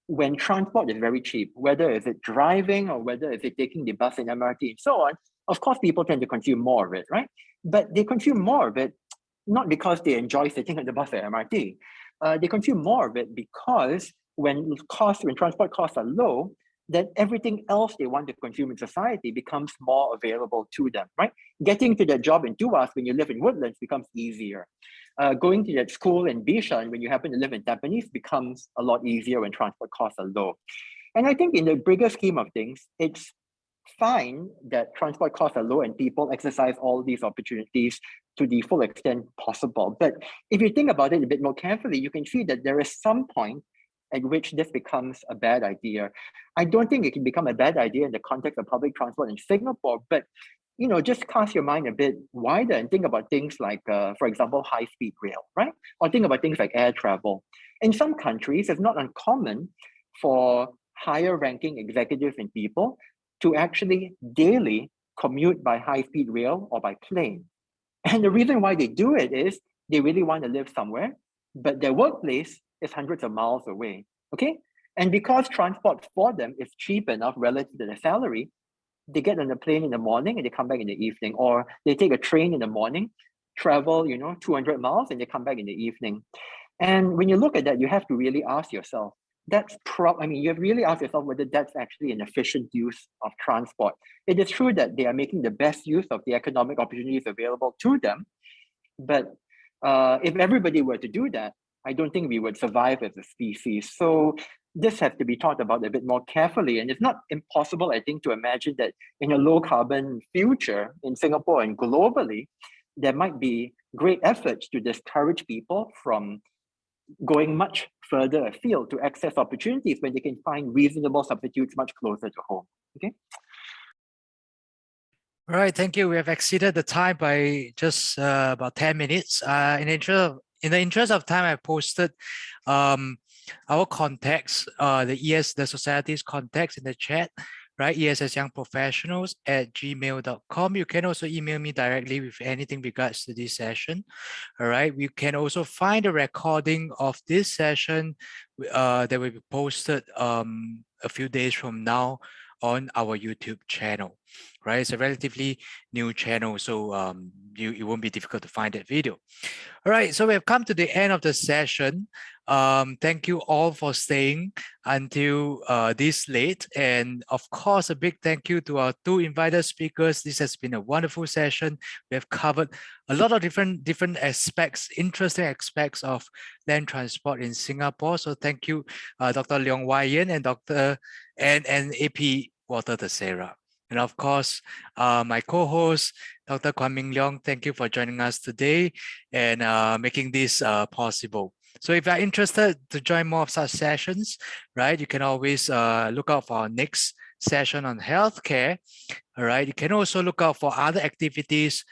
when transport is very cheap, whether is it driving or whether is it taking the bus and MRT and so on, of course people tend to consume more of it, right? But they consume more of it not because they enjoy sitting on the bus or MRT. They consume more of it because when transport costs are low, then everything else they want to consume in society becomes more available to them, right? Getting to that job in Tuas when you live in Woodlands becomes easier. Going to that school in Bishan when you happen to live in Tampines becomes a lot easier when transport costs are low. And I think in the bigger scheme of things, it's fine that transport costs are low and people exercise all these opportunities to the full extent possible. But if you think about it a bit more carefully, you can see that there is some point at which this becomes a bad idea. I don't think it can become a bad idea in the context of public transport in Singapore, but just cast your mind a bit wider and think about things like, for example, high-speed rail, right? Or think about things like air travel. In some countries, it's not uncommon for higher-ranking executives and people to actually daily commute by high-speed rail or by plane. And the reason why they do it is they really want to live somewhere, but their workplace is hundreds of miles away, okay? And because transport for them is cheap enough relative to their salary, they get on a plane in the morning and they come back in the evening, or they take a train in the morning, travel, 200 miles and they come back in the evening. And when you look at that, you have to really ask yourself, you have really asked yourself whether that's actually an efficient use of transport. It is true that they are making the best use of the economic opportunities available to them, but if everybody were to do that, I don't think we would survive as a species. So this has to be thought about a bit more carefully. And it's not impossible, I think, to imagine that in a low carbon future in Singapore and globally, there might be great efforts to discourage people from going much further afield to access opportunities when they can find reasonable substitutes much closer to home. Okay. All right, thank you. We have exceeded the time by just about 10 minutes. In the interest of time, I posted our contacts, the society's contacts in the chat, right? ESSYoungProfessionals@gmail.com. You can also email me directly with anything regards to this session. All right. We can also find a recording of this session that will be posted a few days from now on our YouTube channel, right? It's a relatively new channel, so it won't be difficult to find that video. All right, so we have come to the end of the session. Thank you all for staying until this late. And of course, a big thank you to our two invited speakers. This has been a wonderful session. We have covered a lot of different aspects, interesting aspects of land transport in Singapore. So thank you, Dr. Leong Yen and AP Walter Theseira. And of course, my co-host, Dr. Kwan Ming Leong, thank you for joining us today and making this possible. So if you're interested to join more of such sessions, right, you can always look out for our next session on healthcare. All right, you can also look out for other activities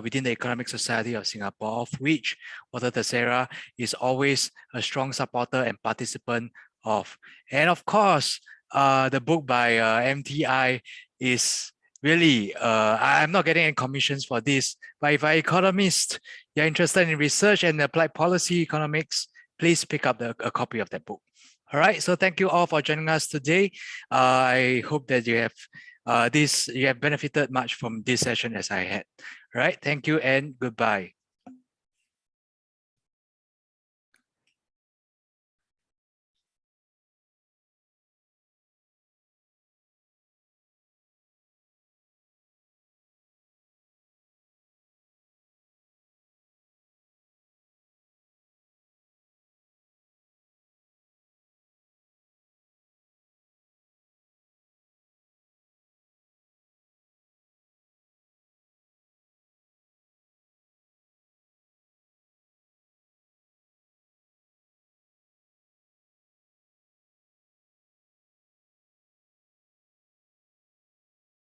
within the Economic Society of Singapore, of which Walter Theseira is always a strong supporter and participant of. And of course, the book by MTI is really, I'm not getting any commissions for this, but if an economist, you're interested in research and applied policy economics, please pick up a copy of that book. All right, so thank you all for joining us today. I hope that you have benefited much from this session as I had. All right, thank you and goodbye.